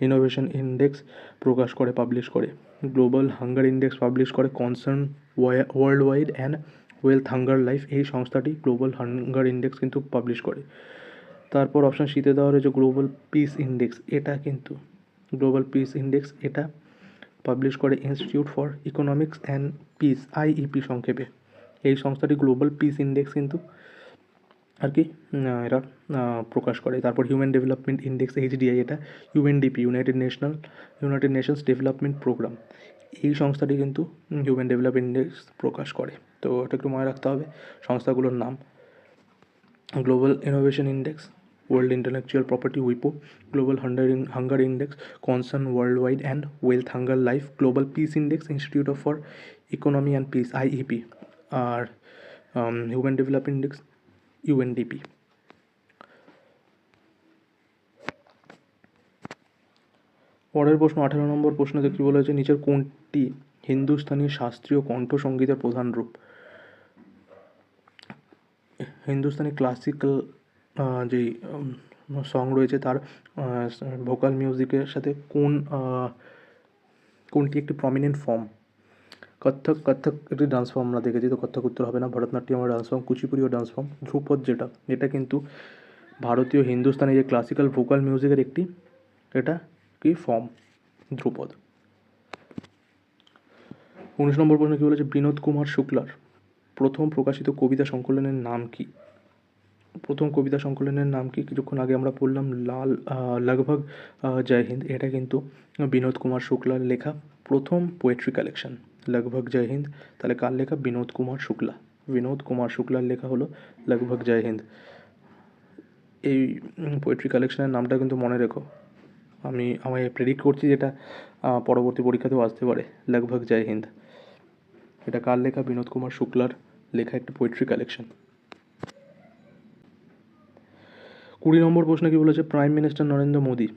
ইনোভেশন ইন্ডেক্স প্রকাশ করে, পাবলিশ করে। গ্লোবাল হাঙ্গার ইন্ডেক্স পাবলিশ করে concern Worldwide and wealth hunger life, এই সংস্থাটি গ্লোবাল হাঙ্গার ইন্ডেক্স কিন্তু পাবলিশ করে। তারপর অপশান সিতে দেওয়া রয়েছে গ্লোবাল পিস ইন্ডেক্স, এটা কিন্তু গ্লোবাল পিস ইন্ডেক্স এটা পাবলিশ করে Institute for Economics and piece, IEP সংক্ষেপে। এই সংস্থাটি গ্লোবাল পিস ইন্ডেক্স কিন্তু আর কি এরা প্রকাশ করে। তারপর হিউম্যান ডেভেলপমেন্ট ইন্ডেক্স, এইচডিআই, এটা UNDP, United Nations Development Programme, এই সংস্থাটি কিন্তু হিউম্যান ডেভেলপমেন্ট ইন্ডেক্স প্রকাশ করে। তো এটা একটু মনে রাখতে হবে সংস্থাগুলোর নাম। Global innovation index, world intellectual property উইপো, global hunger index Concern Worldwide and Welthungerhilfe, global piece index institute for economy and piece, IEP, আর হিউম্যান ডেভেলপমেন্ট ইন্ডেক্স ইউএনডিপি। পরের প্রশ্ন 18 নম্বর প্রশ্নতে কী বলেছে? নিচের কোনটি হিন্দুস্তানি শাস্ত্রীয় কণ্ঠসঙ্গীতের প্রধান রূপ? হিন্দুস্তানি ক্লাসিক্যাল যেই সং রয়েছে তার ভোকাল মিউজিকের সাথে কোনটি একটি প্রমিনেন্ট ফর্ম? কত্থক একটি ডান্স ফর্ম আমরা দেখেছি, তো কত্থক উত্তর হবে না। ভরতনাট্যম ডান্স ফর্ম, কুচিপুড়িও ডান্স ফর্ম, ধ্রুপদ এটা কিন্তু ভারতীয় হিন্দুস্তানি যে ক্লাসিক্যাল ভোকাল মিউজিকের একটি এটা কি ফর্ম, ধ্রুপদ। 19 নম্বর প্রশ্ন কী বলেছে? বিনোদ কুমার শুক্লার প্রথম প্রকাশিত কবিতা সংকলনের নাম কি? প্রথম কবিতা সংকলনের নাম কি? কিছুক্ষণ আগে আমরা পড়লাম লগভগ জয় হিন্দ, এটা কিন্তু বিনোদ কুমার শুক্লার লেখা প্রথম পোয়েট্রি কালেকশন। লগভগ জয় হিন্দ, তাহলে কার লেখা? বিনোদ কুমার শুক্লা। বিনোদ কুমার শুক্লার লেখা হলো লগভগ জয় হিন্দ। এই পোয়েট্রি কালেকশনের নামটা কিন্তু মনে রেখো, আমায় প্রেডিক্ট করছি যেটা পরবর্তী পরীক্ষাতেও আসতে পারে। লগভগ জয় হিন্দ, এটা কার লেখা? বিনোদ কুমার শুক্লার লেখা একটি পোয়েট্রি কালেকশন। 20 নম্বর প্রশ্ন কী বলেছে? প্রাইম মিনিস্টার নরেন্দ্র মোদী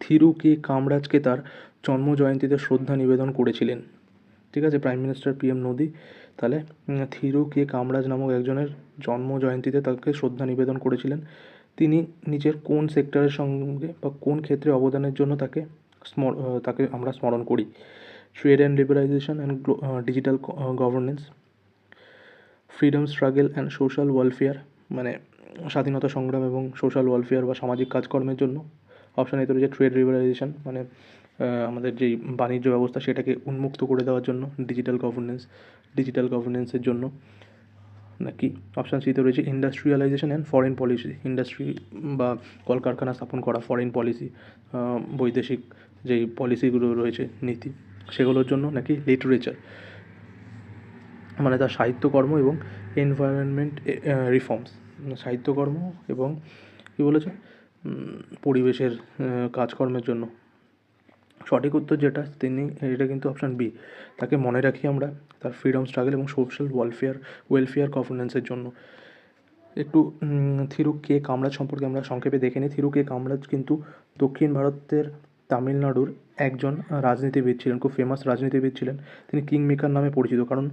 থিরু কে কামরাজকে তার জন্ম জয়ন্তীতে শ্রদ্ধা নিবেদন করেছিলেন। ঠিক আছে, প্রাইম মিনিস্টার পিএম মোদী তাহলে থিরু কে কামরাজ নামক একজনের জন্ম জয়ন্তীতে তাকে শ্রদ্ধা নিবেদন করেছিলেন। তিনি নিজের কোন সেক্টরের সঙ্গে বা কোন ক্ষেত্রে অবদানের জন্য তাকে আমরা স্মরণ করি? Trade and liberalisation and digital governance, freedom struggle and social welfare, মানে স্বাধীনতা সংগ্রাম এবং সোশ্যাল ওয়েলফেয়ার বা সামাজিক কাজকর্মের জন্য। অপশান এতে রয়েছে ট্রেড লিবারাইজেশন, মানে আমাদের যেই বাণিজ্য ব্যবস্থা সেটাকে উন্মুক্ত করে দেওয়ার জন্য, ডিজিটাল গভর্নেন্সের জন্য, নাকি অপশান সিতে রয়েছে industrialisation and foreign policy, industry বা কলকারখানা স্থাপন করা, ফরেন পলিসি, বৈদেশিক যেই পলিসিগুলো রয়েছে নীতি সেগুলোর জন্য, নাকি লিটারেচার মানে তার সাহিত্যকর্ম এবং এনভায়রনমেন্ট রিফর্মস, সাহিত্যকর্ম এবং কী বলেছে পরিবেশের কাজকর্মের জন্য। সঠিক উত্তর যেটা এটা কিন্তু অপশান বি, তাকে মনে রাখি আমরা তার ফ্রিডম স্ট্রাগল এবং সোশ্যাল ওয়েলফেয়ার গভর্নেন্সের জন্য। একটু থিরু কে কামরাজ সম্পর্কে আমরা সংক্ষেপে দেখে নিই। থিরু কে কামরাজ কিন্তু দক্ষিণ ভারতের তামিলনাড়ুর একজন রাজনীতিবিদ ছিলেন, খুব ফেমাস রাজনীতিবিদ ছিলেন। তিনি কিং মেকার নামে পরিচিত, কারণ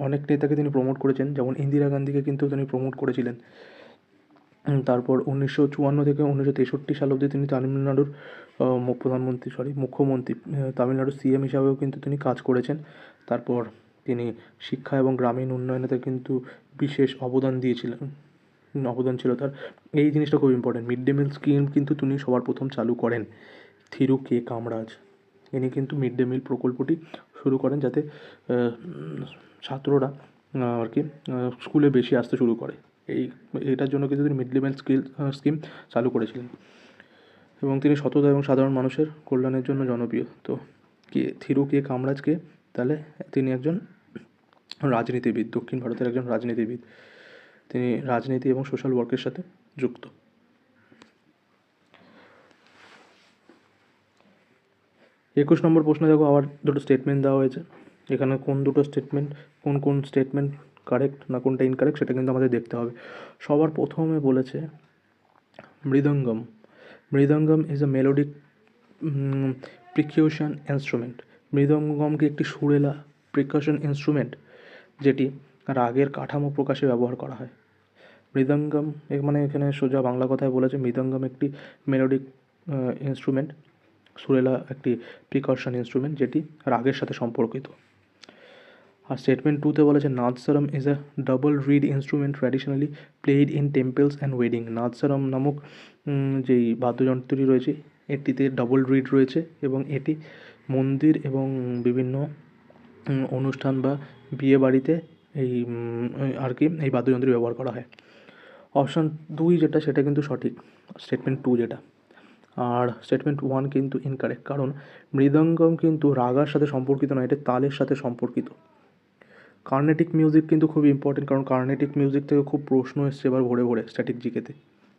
অনেক নেতাকে তিনি প্রমোট করেছেন, যেমন ইন্দিরা গান্ধীকে কিন্তু তিনি প্রমোট করেছিলেন। তারপর 1954 থেকে 1963 সাল অবধি তিনি তামিলনাড়ুর মুখ্যমন্ত্রী, তামিলনাড়ুর সিএম হিসাবেও কিন্তু তিনি কাজ করেছেন। তারপর তিনি শিক্ষা এবং গ্রামীণ উন্নয়নেতে কিন্তু বিশেষ অবদান ছিল তার। এই জিনিসটা খুব important, mid day meal scheme কিন্তু তিনি সবার প্রথম চালু করেন থিরু কে কামরাজ। ইনি কিন্তু মিড ডে মিল প্রকল্পটি শুরু করেন যাতে ছাত্ররা আর কি স্কুলে বেশি আসতে শুরু করে। এটার জন্য কিন্তু তিনি মিড ডে মিল স্কিম চালু করেছিলেন এবং তিনি সততা এবং সাধারণ মানুষের কল্যাণের জন্য জনপ্রিয়। তো থিরু কে কামরাজকে তাহলে তিনি একজন রাজনীতিবিদ, দক্ষিণ ভারতের একজন রাজনীতিবিদ। তিনি রাজনীতি এবং সোশ্যাল ওয়ার্কের সাথে যুক্ত। 21 নম্বর প্রশ্নে দেখো আবার দুটো স্টেটমেন্ট দেওয়া হয়েছে। এখানে কোন দুটো স্টেটমেন্ট, কোন স্টেটমেন্ট কারেক্ট না কোনটা ইনকারেক্ট সেটা কিন্তু আমাদের দেখতে হবে। সবার প্রথমে বলেছে mridangam. Mridangam is a melodic percussion instrument. মৃদঙ্গমকে একটি সুরেলা প্রিকাশন ইনস্ট্রুমেন্ট যেটি রাগের কাঠামো প্রকাশে ব্যবহার করা হয়। মৃদঙ্গম মানে এখানে সোজা বাংলা কথায় বলেছে মৃদঙ্গম একটি মেলোডিক ইনস্ট্রুমেন্ট, সুরেলা একটি প্রিকশন ইনস্ট্রুমেন্ট যেটি রাগের সাথে সম্পর্কিত। আর স্টেটমেন্ট 2তে বলেছে nadaswaram is a double reed instrument traditionally played in temples and wedding. Nadaswaram নামক যেই বাদ্যযন্ত্রটি রয়েছে এটিতে ডাবল রিড রয়েছে এবং এটি মন্দির এবং বিভিন্ন অনুষ্ঠান বা বিয়ে বাড়িতে এই আর কি এই বাদ্যযন্ত্র ব্যবহার করা হয়। অপশান 2 যেটা সেটা কিন্তু সঠিক, স্টেটমেন্ট 2 যেটা। আর স্টেটমেন্ট 1 কিন্তু ইনকারেক্ট, কারণ মৃদঙ্গম কিন্তু রাগার সাথে সম্পর্কিত নয়, এটা তালের সাথে সম্পর্কিত। কার্নেটিক মিউজিক কিন্তু খুব ইম্পর্টেন্ট, কারণ কার্নেটিক মিউজিক থেকে খুব প্রশ্ন এসছে এবার ভরে ভরে স্ট্যাটিক জিকেতে।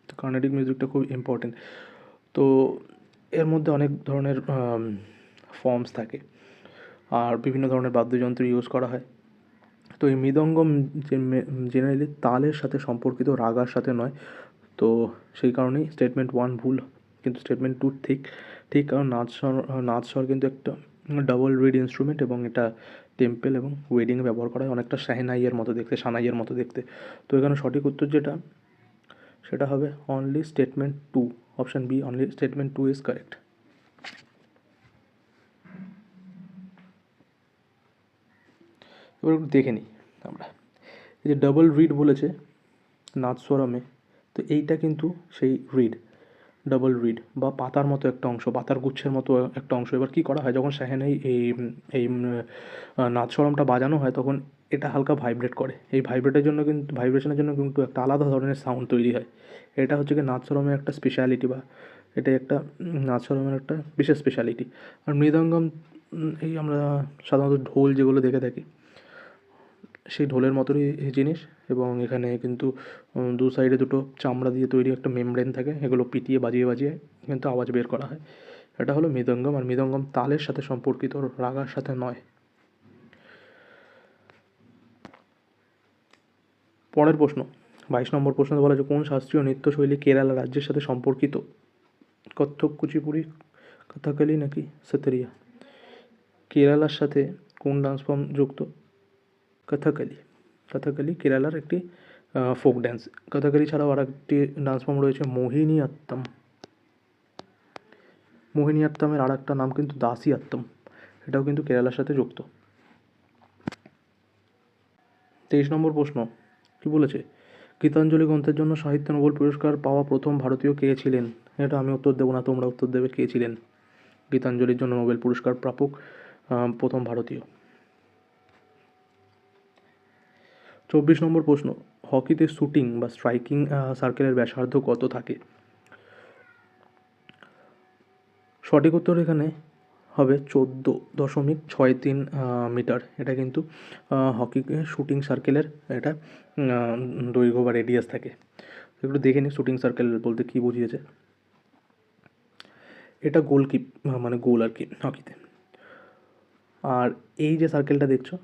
তো কার্নেটিক মিউজিকটা খুব ইম্পর্টেন্ট। তো এর মধ্যে অনেক ধরনের ফর্মস থাকে আর বিভিন্ন ধরনের বাদ্যযন্ত্র ইউজ করা হয়। তো এই মৃদঙ্গম জেনারেলি তালের সাথে সম্পর্কিত, রাগার সাথে নয়। তো সেই কারণেই স্টেটমেন্ট 1 ভুল, কিন্তু স্টেটমেন্ট 2 ঠিক কারণ নাদস্বর কিন্তু একটা ডাবল রিড ইনস্ট্রুমেন্ট এবং এটা টেম্পল এবং ওয়েডিংয়ে ব্যবহার করা হয়, অনেকটা সানাইয়ের মতো দেখতে। তো এখানে সঠিক উত্তর যেটা সেটা হবে only statement 2, option B, only statement 2 is correct. এবার দেখে নিই আমরা, এই যে ডাবল রিড বলেছে নাদস্বরমে, তো এইটা কিন্তু সেই রিড, ডাবল রিড বা পাতার মতো একটা অংশ, পাতার গুচ্ছের মতো একটা অংশ। এবার কী করা হয়, যখন সেখানেই এই নাদস্বরমটা বাজানো হয় তখন এটা হালকা ভাইব্রেট করে। এই ভাইব্রেশনের জন্য কিন্তু একটা আলাদা ধরনের সাউন্ড তৈরি হয়। এটা হচ্ছে কি নাদস্বরমের একটা স্পেশালিটি, বা এটা একটা নাদস্বরমের একটা বিশেষ স্পেশালিটি। আর মৃদঙ্গম এই আমরা সাধারণত ঢোল যেগুলো দেখে থাকি সেই ঢোলের মতোই জিনিস, এবং এখানে কিন্তু দু সাইডে দুটো চামড়া দিয়ে তৈরি একটা মেমব্রেন থাকে, এগুলো পিটিয়ে বাজিয়ে কিন্তু আওয়াজ বের করা হয়। এটা হলো মৃদঙ্গম। আর মৃদঙ্গম তালের সাথে সম্পর্কিত, রাগার সাথে নয়। পরের প্রশ্ন 22 নম্বর প্রশ্নে বলা হয়েছে কোন শাস্ত্রীয় নৃত্যশৈলী কেরালা রাজ্যের সাথে সম্পর্কিত? কত্থক, কুচিপুড়ি, কথাকলি নাকি সতরিয়া? কেরালার সাথে কোন ডান্স ফর্ম যুক্ত? কথাকলি কেরালার একটি ফোক ড্যান্স। কথাকলি ছাড়াও আর একটি ডান্স ফর্ম রয়েছে মোহিনীঅট্টমের আর একটা নাম কিন্তু দাসিয়াত্তম, এটাও কিন্তু কেরালার সাথে যুক্ত। 23 নম্বর প্রশ্ন কি বলেছে, গীতাঞ্জলি গ্রন্থের জন্য সাহিত্য নোবেল পুরস্কার পাওয়া প্রথম ভারতীয় কে ছিলেন? এটা আমি উত্তর দেবো না, তোমরা উত্তর দেবে কে ছিলেন গীতাঞ্জলির জন্য নোবেল পুরস্কার প্রাপক প্রথম ভারতীয়। 24 নম্বর প্রশ্ন, হকিতে শুটিং বা স্ট্রাইকিং সার্কেলের ব্যাসার্ধ কত থাকে? সঠিক উত্তর এখানে হবে 14.63 মিটার। এটা কিন্তু হকিকে শুটিং সার্কেলের এটা দৈর্ঘ্য বা রেডিয়াস থাকে। একটু দেখে নিই শুটিং সার্কেল বলতে কী বুঝিয়েছে। এটা মানে গোল আর কি হকিতে। আর এই যে সার্কেলটা দেখছো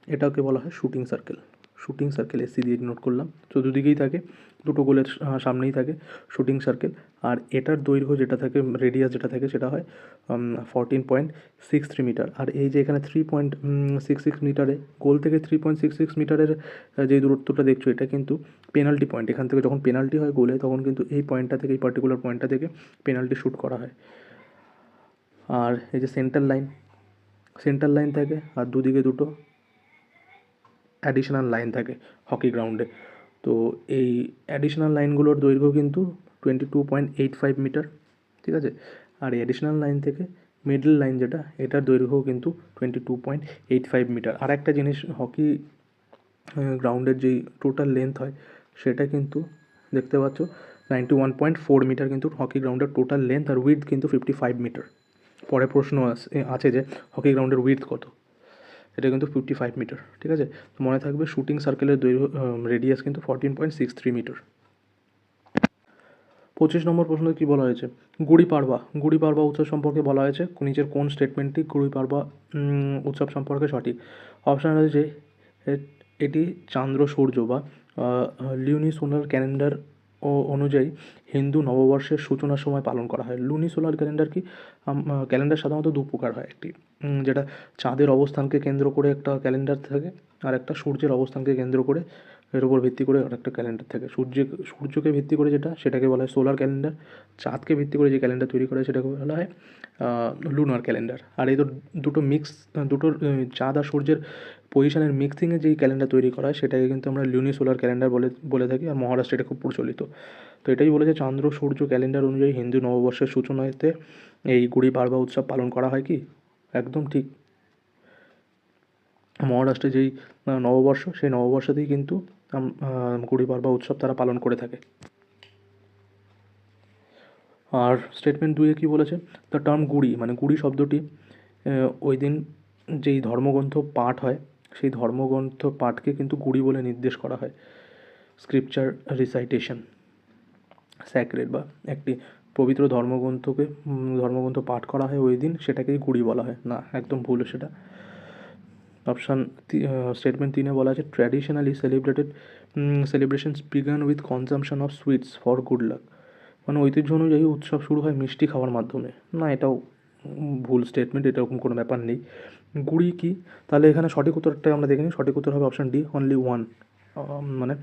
এটাকে বলা হয় shooting circle. Shooting circle AC দিয়ে নোট করলাম, তো দুদিকেই থাকে, দুটো গোলের সামনেই থাকে শুটিং সার্কেল। আর এটার দৈর্ঘ্য যেটা থাকে, রেডিয়াস যেটা থাকে সেটা হয় 14.63 মিটার। আর এই যে এখানে 3.66 মিটারে, গোল থেকে 3.66 মিটারের যে দূরত্বটা দেখছো এটা কিন্তু পেনাল্টি পয়েন্ট। এখান থেকে যখন পেনাল্টি হয় গোলে তখন কিন্তু এই পয়েন্টটা থেকে, এই পার্টিকুলার পয়েন্টটা থেকে পেনাল্টি শ্যুট করা হয়। আর এই যে সেন্টার লাইন থাকে, আর দুদিকে দুটো অ্যাডিশনাল লাইন থাকে হকি গ্রাউন্ডে। তো এই অ্যাডিশনাল লাইনগুলোর দৈর্ঘ্য কিন্তু 22.85 মিটার, ঠিক আছে। আর এই অ্যাডিশনাল লাইন থেকে মিডল লাইন যেটা, এটার দৈর্ঘ্য কিন্তু 22.85 মিটার। আর একটা জিনিস, হকি গ্রাউন্ডের যেই টোটাল লেন্থ হয় সেটা কিন্তু দেখতে পাচ্ছ 91.4 মিটার কিন্তু হকি গ্রাউন্ডের টোটাল লেন্থ, আর উইডথ কিন্তু 55 মিটার। পরে প্রশ্ন আছে যে হকি গ্রাউন্ডের উইডথ কত? এটা কিন্তু 55 মিটার, ঠিক আছে। তো মনে থাকবে শুটিং সার্কেলের দৈর্ঘ্য রেডিয়াস কিন্তু 14.63 মিটার। 25 নম্বর প্রশ্নে কী বলা হয়েছে? গুড়ি পাড়বা। গুড়ি পাড়বা উৎসব সম্পর্কে বলা হয়েছে নিচের কোন স্টেটমেন্টটি গুড়ি পাড়বা উৎসব সম্পর্কে সঠিক? অপশান রয়েছে এটি চান্দ্র সূর্য বা লিউনিসোলার ক্যালেন্ডার অনুযায়ী হিন্দু নববর্ষের সূচনার সময় পালন করা হয়। লুনিসোলার ক্যালেন্ডার কি? ক্যালেন্ডার সাধারণত দু প্রকার হয়। একটি যেটা চাঁদের অবস্থানকে কেন্দ্র করে একটা ক্যালেন্ডার থাকে, আর একটা সূর্যের অবস্থানকে কেন্দ্র করে এর উপর ভিত্তি করে আরেকটা ক্যালেন্ডার থাকে। সূর্যকে ভিত্তি করে সেটাকে বলা হয় সোলার ক্যালেন্ডার। চাঁদকে ভিত্তি করে যে ক্যালেন্ডার তৈরি করা হয় সেটাকে বলা হয় লুনার ক্যালেন্ডার। আর এই দুটো চাঁদ আর সূর্যের পজিশনের মিক্সিংয়ে যেই ক্যালেন্ডার তৈরি করা হয় সেটাকে কিন্তু আমরা লুনিসোলার ক্যালেন্ডার বলে থাকি। আর মহারাষ্ট্রে এটা খুব প্রচলিত। তো এটাই বলেছে চন্দ্র সূর্য ক্যালেন্ডার অনুযায়ী হিন্দু নববর্ষের সূচনাতে এই গুড়ি পাড়বা উৎসব পালন করা হয়। কি? একদম ঠিক। মহারাষ্ট্রে যেই নববর্ষ, সেই নববর্ষতেই কিন্তু গুড়ি পাড়বা উৎসব তারা পালন করে থাকে। আর স্টেটমেন্ট 2-এ কী বলেছে? দ্য টার্ম গুড়ি, মানে গুড়ি শব্দটি ওই দিন যেই ধর্মগ্রন্থ পাঠ হয় সেই ধর্মগ্রন্থ পাঠকে কিন্তু গুড়ি বলে নির্দেশ করা হয়। স্ক্রিপচার রিসাইটেশন স্যাক্রেড বা একটি পবিত্র ধর্মগ্রন্থ পাঠ করা হয় ওই দিন, সেটাকেই গুড়ি বলা হয় না, একদম ভুল সেটা। অপশান স্টেটমেন্ট 3-এ বলা আছে traditionally celebrations began with consumption of sweets for good luck, মানে ঐতিহ্য অনুযায়ী উৎসব শুরু হয় মিষ্টি খাওয়ার মাধ্যমে। না, এটাও ভুল স্টেটমেন্ট, এরকম কোনো ব্যাপার নেই। গুড়ি কি? তাহলে এখানে সঠিক উত্তরটা আমরা দেখে নিই। সঠিক উত্তর হবে অপশান ডি, অনলি ওয়ান। মানে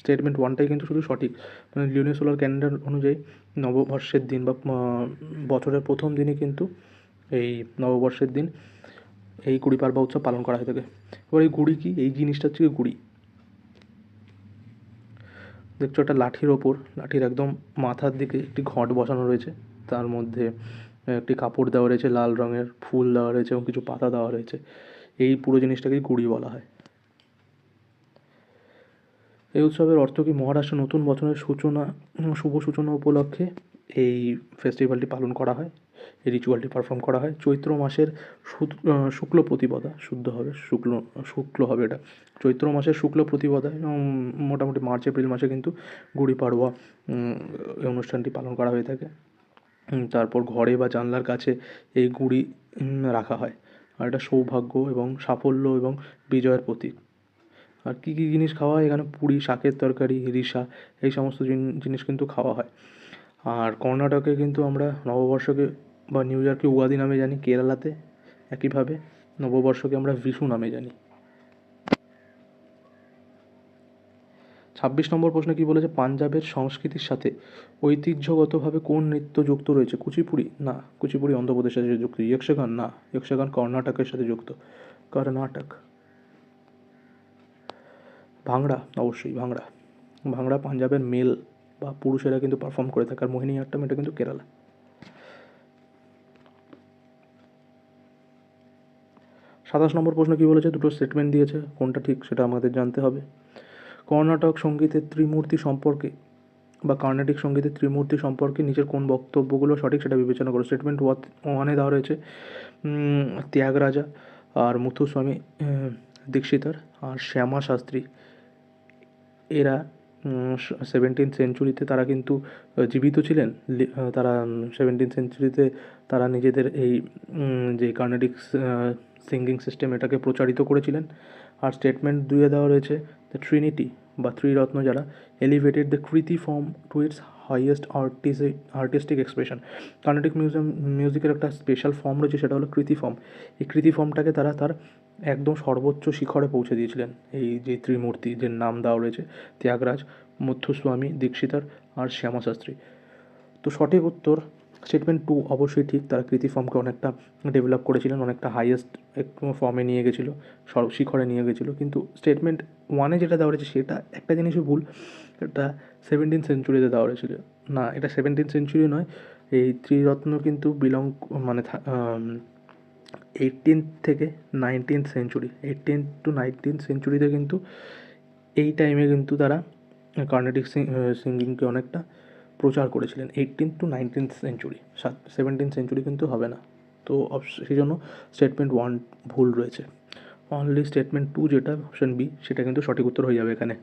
স্টেটমেন্ট 1টাই কিন্তু শুধু সঠিক। মানে লুনিসোলার ক্যালেন্ডার অনুযায়ী নববর্ষের দিন বা বছরের প্রথম দিনই কিন্তু এই নববর্ষের দিন এই গুড়ি পাড়বা উৎসব পালন করা হয়ে থাকে। এবার এই গুড়ি কি? এই জিনিসটা হচ্ছে গুড়ি। দেখছো একটা লাঠির ওপর, লাঠির একদম মাথার দিকে একটি ঘট বসানো রয়েছে, তার মধ্যে একটি কাপড় দেওয়া রয়েছে লাল রঙের, ফুল দেওয়া রয়েছে এবং কিছু পাতা দেওয়া রয়েছে। এই পুরো জিনিসটাকেই গুড়ি বলা হয়। এই উৎসবের অর্থ কি? মহারাষ্ট্র নতুন বছরের শুভ সূচনা উপলক্ষে এই ফেস্টিভ্যালটি পালন করা হয়, এই রিচুয়ালটি পারফর্ম করা হয়। চৈত্র মাসের শুক্ল প্রতিপদা, শুক্ল হবে এটা, চৈত্র মাসের শুক্ল প্রতিপদা এবং মোটামুটি মার্চ এপ্রিল মাসে কিন্তু গুড়ি পাড়বা এই অনুষ্ঠানটি পালন করা হয়ে থাকে। তারপর ঘরে বা জানলার কাছে এই গুড়ি রাখা হয়, আর এটা সৌভাগ্য এবং সাফল্য এবং বিজয়ের প্রতীক। আর কী কী জিনিস খাওয়া হয় এখানে? পুরি, শাকের তরকারি, রিসা, এই সমস্ত জিনিস কিন্তু খাওয়া হয়। আর কর্ণাটকে কিন্তু আমরা নববর্ষকে বা নিউ ইয়ারকে উগাদি নামে জানি। কেরালাতে একইভাবে নববর্ষকে আমরা বিশু নামে জানি। 26 নম্বর প্রশ্নে কী বলেছে? পাঞ্জাবের সংস্কৃতির সাথে ঐতিহ্যগতভাবে কোন নৃত্য যুক্ত রয়েছে? কুচিপুড়ি? না, কুচিপুড়ি অন্ধ্রপ্রদেশের সাথে যুক্ত। ইয়ক্ষগান? না, ইয়ক্ষগান কর্ণাটকের সাথে যুক্ত। কর্ণাটক। ভাংড়া? অবশ্যই ভাংড়া। ভাংড়া পাঞ্জাবের মেল বা পুরুষেরা কিন্তু পারফর্ম করে থাকে। আর মোহিনী আট্টম এটা কিন্তু কেরালা। 27 নম্বর প্রশ্ন কী বলেছে? দুটো স্টেটমেন্ট দিয়েছে, কোনটা ঠিক সেটা আমাদের জানতে হবে। কর্ণাটক সঙ্গীতের ত্রিমূর্তি সম্পর্কে বা কার্নাটিক সঙ্গীতের ত্রিমূর্তি সম্পর্কে নিচের কোন বক্তব্যগুলো সঠিক সেটা বিবেচনা করো। স্টেটমেন্ট 1-এ দেওয়া রয়েছে ত্যাগরাজা আর মুথুস্বামী দীক্ষিতর আর শ্যামা শাস্ত্রী, এরা 17th সেঞ্চুরিতে তারা কিন্তু জীবিত ছিলেন। তারা 17th সেঞ্চুরিতে তারা নিজেদের এই যে কার্নাটিক সিঙ্গিং সিস্টেম এটাকে প্রচারিত করেছিলেন। আর স্টেটমেন্ট 2-এ দেওয়া রয়েছে দ্য ট্রিনিটি বা ত্রিরত্ন যারা elevated the kriti form to its highest artistic expression. Carnatic মিউজিকের একটা স্পেশাল ফর্ম রয়েছে, সেটা হলো কৃতি ফর্ম। এই কৃতি ফর্মটাকে তারা তার একদম সর্বোচ্চ শিখরে পৌঁছে দিয়েছিলেন। এই যে ত্রিমূর্তি যে নাম দেওয়া রয়েছে, ত্যাগরাজ, মুথুস্বামী দীক্ষিতর আর শ্যামা শাস্ত্রী। তো সঠিক উত্তর স্টেটমেন্ট 2 অবশ্যই ঠিক। তারা কৃতি ফর্মকে অনেকটা ডেভেলপ করেছিলেন, অনেকটা হাইয়েস্ট ফর্মে নিয়ে গেছিলো, শিখরে নিয়ে গেছিলো। কিন্তু স্টেটমেন্ট 1-এ যেটা দেওয়া রয়েছে সেটা একটা জিনিসই ভুল, এটা 17th সেঞ্চুরিতে দেওয়া হয়েছিল। না, এটা 17th সেঞ্চুরি নয়। এই ত্রিরত্ন কিন্তু মানে 18th থেকে 19th century, 18th to 19th সেঞ্চুরিতে কিন্তু এই টাইমে কিন্তু তারা কার্নাটিক সিঙ্গিংকে অনেকটা প্রচার করেছিলেন। 18th to 19th century, 17th century কিন্তু হবে না। তো সেই জন্য স্টেটমেন্ট 1 ভুল রয়েছে। অনলি স্টেটমেন্ট 2 যেটা অপশন বি, সেটা কিন্তু সঠিক উত্তর হয়ে যাবে এখানে।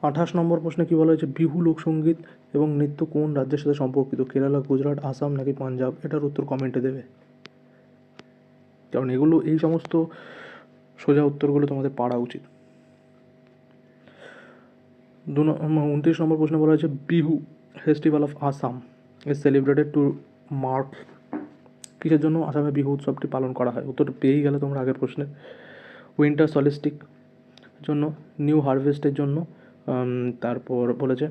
28 নম্বর প্রশ্নে কী বলা হয়েছে, বিহু লোকসঙ্গীত এবং নৃত্য কোন রাজ্যের সাথে সম্পর্কিত? কেরালা, গুজরাট, আসাম নাকি পাঞ্জাব? এটার উত্তর কমেন্টে দেবে, কারণ এগুলো এই সমস্ত সোজা উত্তরগুলো তোমাদের পারা উচিত। 29 নম্বর প্রশ্নে বলা হয়েছে, Bihu festival of Assam is celebrated to mark, কিসের জন্য আসামে বিহু উৎসবটি পালন করা হয়? উত্তরটা পেয়েই গেলে তোমরা আগের প্রশ্নে। উইন্টার সলিস্টিক জন্য, নিউ হারভেস্টের জন্য, তারপর বলেছে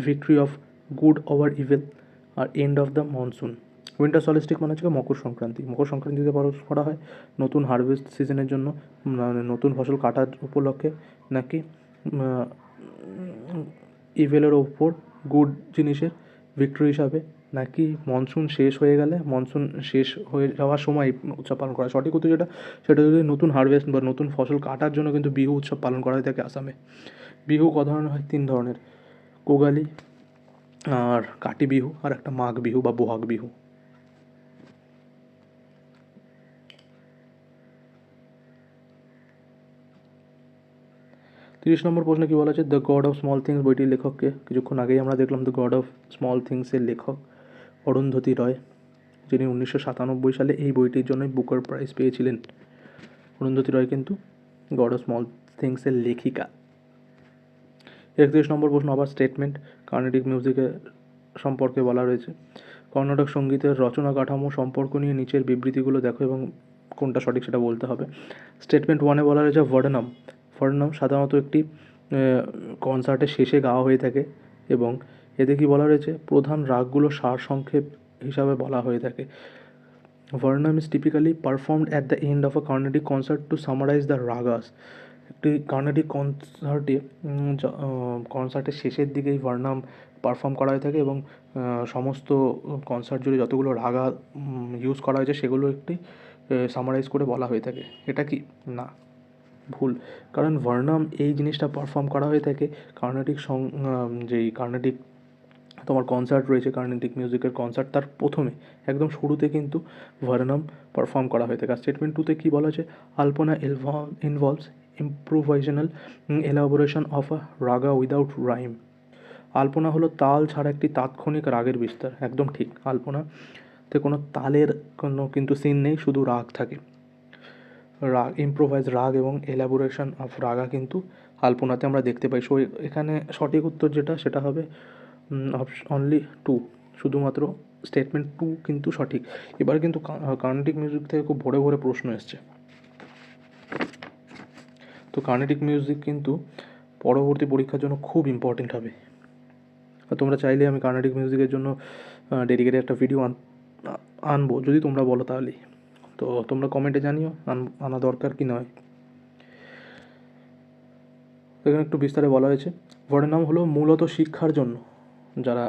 victory of good over evil, আর end of the monsoon. Winter solstice মানে হচ্ছে মকর সংক্রান্তি। মকর সংক্রান্তিতে পালন করা হয় নতুন হারভেস্ট সিজনের জন্য, মানে নতুন ফসল কাটার উপলক্ষে, নাকি ইভেলের ওপর গুড জিনিসের ভিক্টরি হিসাবে, নাকি মনসুন শেষ হয়ে গেলে, মনসুন শেষ হয়ে যাওয়ার সময় উৎসব পালন করা। সঠিক উত্তর যেটা, সেটা যদি নতুন হারভেস্ট বা নতুন ফসল কাটার জন্য কিন্তু বিহু উৎসব পালন করা হয়ে থাকে আসামে। বিহু ক ধরনের হয়? 3 ধরনের, কোগালি, আর কাটি বিহু, আর একটা মাঘ বিহু বা বোহাগ বিহু। তিরিশ নম্বর প্রশ্নে কী বলা আছে, the god of small things বইটির লেখককে? কিছুক্ষণ আগেই আমরা দেখলাম দ্য গড অফ স্মল থিংসের লেখক অরুন্ধতী রয়, যিনি 1997 সালে এই বইটির জন্য বুকার প্রাইজ পেয়েছিলেন। অরুন্ধতী রয় কিন্তু গড অফ স্মল থিংসের লেখিকা। 31 নম্বর প্রশ্ন আবার স্টেটমেন্ট, কার্নেটিক মিউজিকের সম্পর্কে বলা রয়েছে। কর্ণাটক সঙ্গীতের রচনা কাঠামো সম্পর্ক নিয়ে নিচের বিবৃতিগুলো দেখো এবং কোনটা সঠিক সেটা বলতে হবে। স্টেটমেন্ট 1-এ বলা রয়েছে ভার্ডনাম। ভার্ডনাম সাধারণত একটি কনসার্টের শেষে গাওয়া হয়ে থাকে, এবং এতে কি বলা রয়েছে, প্রধান রাগগুলো সারসংক্ষেপ হিসাবে বলা হয়ে থাকে। Varnam is typically performed at the end of a Carnatic concert to summarize the ragas. একটি কার্নেটিক কনসার্টের শেষের দিকেই ভার্নাম পারফর্ম করা হয়ে থাকে, এবং সমস্ত কনসার্ট জুড়ে যতগুলো রাগা ইউজ করা হয়েছে সেগুলো একটি সামারাইজ করে বলা হয়ে থাকে। এটা কি না, ভুল। কারণ ভার্নাম এই জিনিসটা পারফর্ম করা হয়ে থাকে কার্নেটিক যেই কার্নেটিক তোমার কনসার্ট রয়েছে, কার্নেটিক মিউজিকের কনসার্ট, তার প্রথমে একদম শুরুতে কিন্তু ভার্নাম পারফর্ম করা হয়ে থাকে। আর স্টেটমেন্ট 2-তে কী বলা হয়েছে, alapana involves improvisational elaboration of a raga without rhythm. Alapana হলো তাল ছাড়া একটি তাৎক্ষণিক রাগের বিস্তার। একদম ঠিক, আলপনাতে কোনো তালের কোনো কিন্তু সিন নেই, শুধু রাগ থাকে। রাগ, ইম্প্রোভাইজ রাগ এবং এলাবোরেশন অফ রাগা কিন্তু আলপনাতে আমরা দেখতে পাই। সো এখানে সঠিক উত্তর যেটা, সেটা হবে অনলি 2, শুধুমাত্র স্টেটমেন্ট 2 কিন্তু সঠিক। এবার কিন্তু কার্নেটিক মিউজিক থেকে খুব ভরে ভরে প্রশ্ন এসছে। তো কার্নেটিক মিউজিক কিন্তু পরবর্তী পরীক্ষার জন্য খুব ইম্পর্টেন্ট হবে। আর তোমরা চাইলে আমি কার্নেটিক মিউজিকের জন্য ডেডিকেটেড একটা ভিডিও আনবো, যদি তোমরা বলো তাহলেই। তো তোমরা কমেন্টে জানিও আনা দরকার কি নয়। এখানে একটু বিস্তারে বলা হয়েছে, ভার্নাম হলো মূলত শিক্ষার জন্য, যারা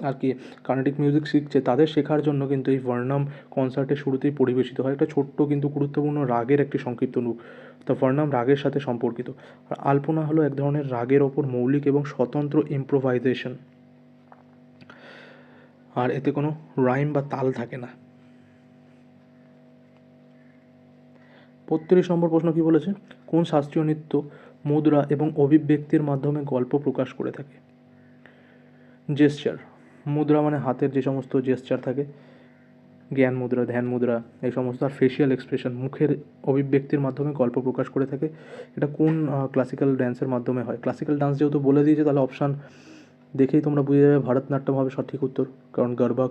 আর কি কার্নেটিক মিউজিক শিখছে তাদের শেখার জন্য কিন্তু এই ভার্নাম কনসার্টের শুরুতেই পরিবেশিত হয়। একটা ছোট্ট কিন্তু গুরুত্বপূর্ণ রাগের একটি সংক্ষিপ্ত রূপ। তা ভার্নাম রাগের সাথে সম্পর্কিত। আর আলপনা হলো এক ধরনের রাগের ওপর মৌলিক এবং স্বতন্ত্র ইম্প্রোভাইজেশন, আর এতে কোনো রাইম বা তাল থাকে না। 35 নম্বর প্রশ্ন কী বলেছে, কোন শাস্ত্রীয় নৃত্য মুদ্রা এবং অভিব্যক্তির মাধ্যমে গল্প প্রকাশ করে থাকে? জেস্চার। মুদ্রা মানে হাতের যে সমস্ত জেস্চার থাকে, জ্ঞান মুদ্রা, ধ্যান মুদ্রা, এই সমস্ত। আর ফেশিয়াল এক্সপ্রেশন, মুখের অভিব্যক্তির মাধ্যমে গল্প প্রকাশ করে থাকে। এটা কোন ক্লাসিক্যাল ড্যান্সের মাধ্যমে হয়? ক্লাসিক্যাল ডান্স যেহেতু বলে দিয়েছে, তাহলে অপশান দেখেই তোমরা বুঝে যাবে ভারতনাট্যম হবে সঠিক উত্তর। কারণ গরবা,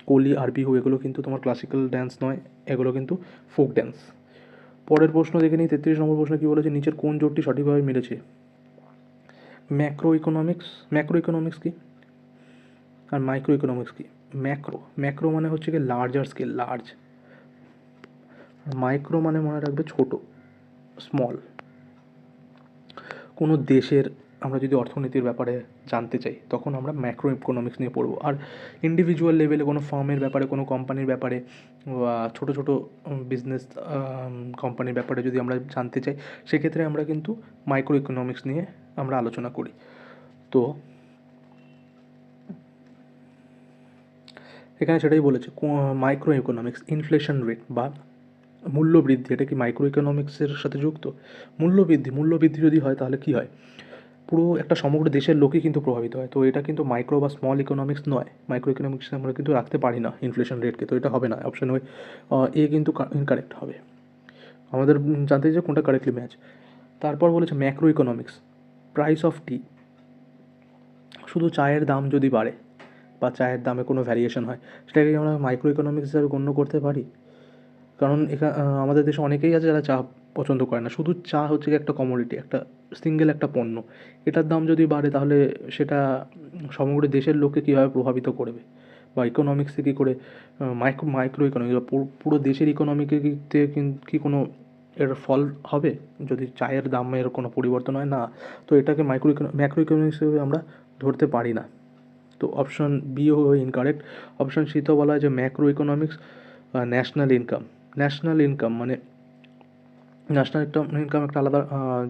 কোলি আর বিহু এগুলো কিন্তু তোমার ক্লাসিক্যাল ড্যান্স নয়, এগুলো কিন্তু ফোক ড্যান্স। পরের প্রশ্ন দেখে নিই। 33 নম্বর প্রশ্ন কী বলেছে, নিচের কোন জোটটি সঠিকভাবে মিলেছে? ম্যাক্রো ইকোনমিক্স কি আর মাইক্রো ইকোনমিক্স কি? ম্যাক্রো মানে হচ্ছে কি লার্জার স্কেল, লার্জ। মাইক্রো মানে মনে রাখবে ছোট, স্মল। কোনো দেশের আমরা যদি অর্থনীতির ব্যাপারে জানতে চাই, তখন আমরা ম্যাক্রো ইকোনমিক্স নিয়ে পড়বো। আর ইন্ডিভিজুয়াল লেভেলে কোনো ফার্মের ব্যাপারে, কোনো কোম্পানির ব্যাপারে, বা ছোটো ছোটো বিজনেস কোম্পানির ব্যাপারে যদি আমরা জানতে চাই, সেক্ষেত্রে আমরা কিন্তু মাইক্রো ইকোনমিক্স নিয়ে আমরা আলোচনা করি। তো এখানে সেটাই বলেছে মাইক্রো ইকোনমিক্স, ইনফ্লেশন রেট বা মূল্যবৃদ্ধি, এটা কি মাইক্রো ইকোনমিক্সের সাথে যুক্ত? মূল্যবৃদ্ধি যদি হয় তাহলে কী হয়? পুরো একটা সমগ্র দেশের লোকই কিন্তু প্রভাবিত হয়। তো এটা কিন্তু মাইক্রো বা স্মল ইকোনমিক্স নয়, মাইক্রো ইকোনমিক্সে আমরা কিন্তু রাখতে পারি না ইনফ্লেশন রেটকে, তো এটা হবে না, অপশন ওই এ কিন্তু ইনকারেক্ট হবে। আমাদের জানতে চাই কোনটা কারেক্টলি ম্যাচ। তারপর বলেছে ম্যাক্রো ইকোনমিক্স, প্রাইস অফ টি, শুধু চায়ের দাম যদি বাড়ে বা চায়ের দামে কোনো ভ্যারিয়েশন হয়, সেটাকে আমরা মাইক্রো ইকোনমিক্স হিসাবে গণ্য করতে পারি? কারণ আমাদের দেশে অনেকেই আছে যারা চা পছন্দ করে না, শুধু চা হচ্ছে কি একটা কমোডিটি, একটা সিঙ্গেল একটা পণ্য, এটার দাম যদি বাড়ে তাহলে সেটা সমগ্র দেশের লোককে কীভাবে প্রভাবিত করবে, বা ইকোনমিক্সে কী করে মাইক্রো ইকোনমিক্স বা পুরো দেশের ইকোনমিকে কি কোনো এর ফল হবে যদি চায়ের দামের কোনো পরিবর্তন হয় না? তো এটাকে ম্যাক্রো ইকোনমিক্স হিসেবে আমরা ধরতে পারি না। তো অপশন বিও ইনকারেক্ট। অপশন সিতেও বলা হয় যে ম্যাক্রো ইকোনমিক্স ন্যাশনাল ইনকাম মানে ন্যাশনাল ইনকাম একটা আলাদা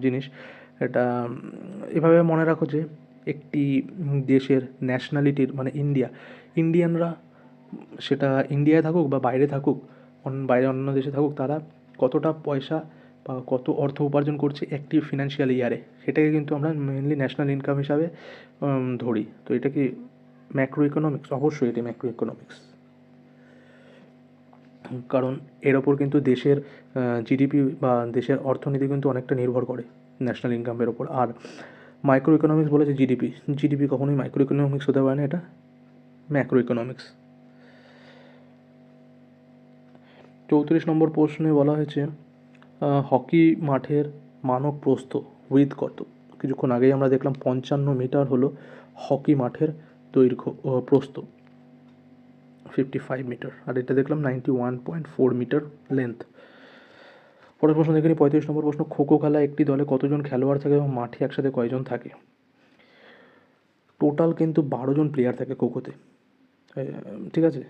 জিনিস। এটা এভাবে মনে রাখো যে একটি দেশের ন্যাশনালিটির মানে ইন্ডিয়ানরা, সেটা ইন্ডিয়ায় থাকুক বা বাইরে থাকুক, বাইরে অন্য দেশে থাকুক, তারা কতটা পয়সা বা কত অর্থ উপার্জন করছে একটি ফিনান্সিয়াল ইয়ারে, সেটাকে কিন্তু আমরা মেনলি ন্যাশনাল ইনকাম হিসাবে ধরি। তো এটা কি ম্যাক্রো ইকোনমিক্স? অবশ্যই এটি ম্যাক্রো ইকোনমিক্স, কারণ এর ওপর কিন্তু দেশের জিডিপি বা দেশের অর্থনীতি কিন্তু অনেকটা নির্ভর করে ন্যাশনাল ইনকামের ওপর। আর মাইক্রো ইকোনমিক্স বলেছে জিডিপি কখনোই মাইক্রো ইকোনমিক্স হতে পারে না, এটা ম্যাক্রো ইকোনমিক্স। 34 নম্বর প্রশ্নে বলা হয়েছে হকি মাঠের মানক প্রস্থ উইথ কত? কিছুক্ষণ আগেই আমরা দেখলাম 55 মিটার হলো হকি মাঠের দৈর্ঘ্য প্রস্থ, 55 মিটার, আর এটা দেখলাম 91.4 মিটার লেন্থ। পরের প্রশ্ন দেখে নিই, 35 নম্বর প্রশ্ন, খোখো খেলা একটি দলে কতজন খেলোয়াড় থাকে এবং মাঠে একসাথে কয়জন থাকে? টোটাল কিন্তু 12 জন প্লেয়ার থাকে খোখোতে, ঠিক আছে,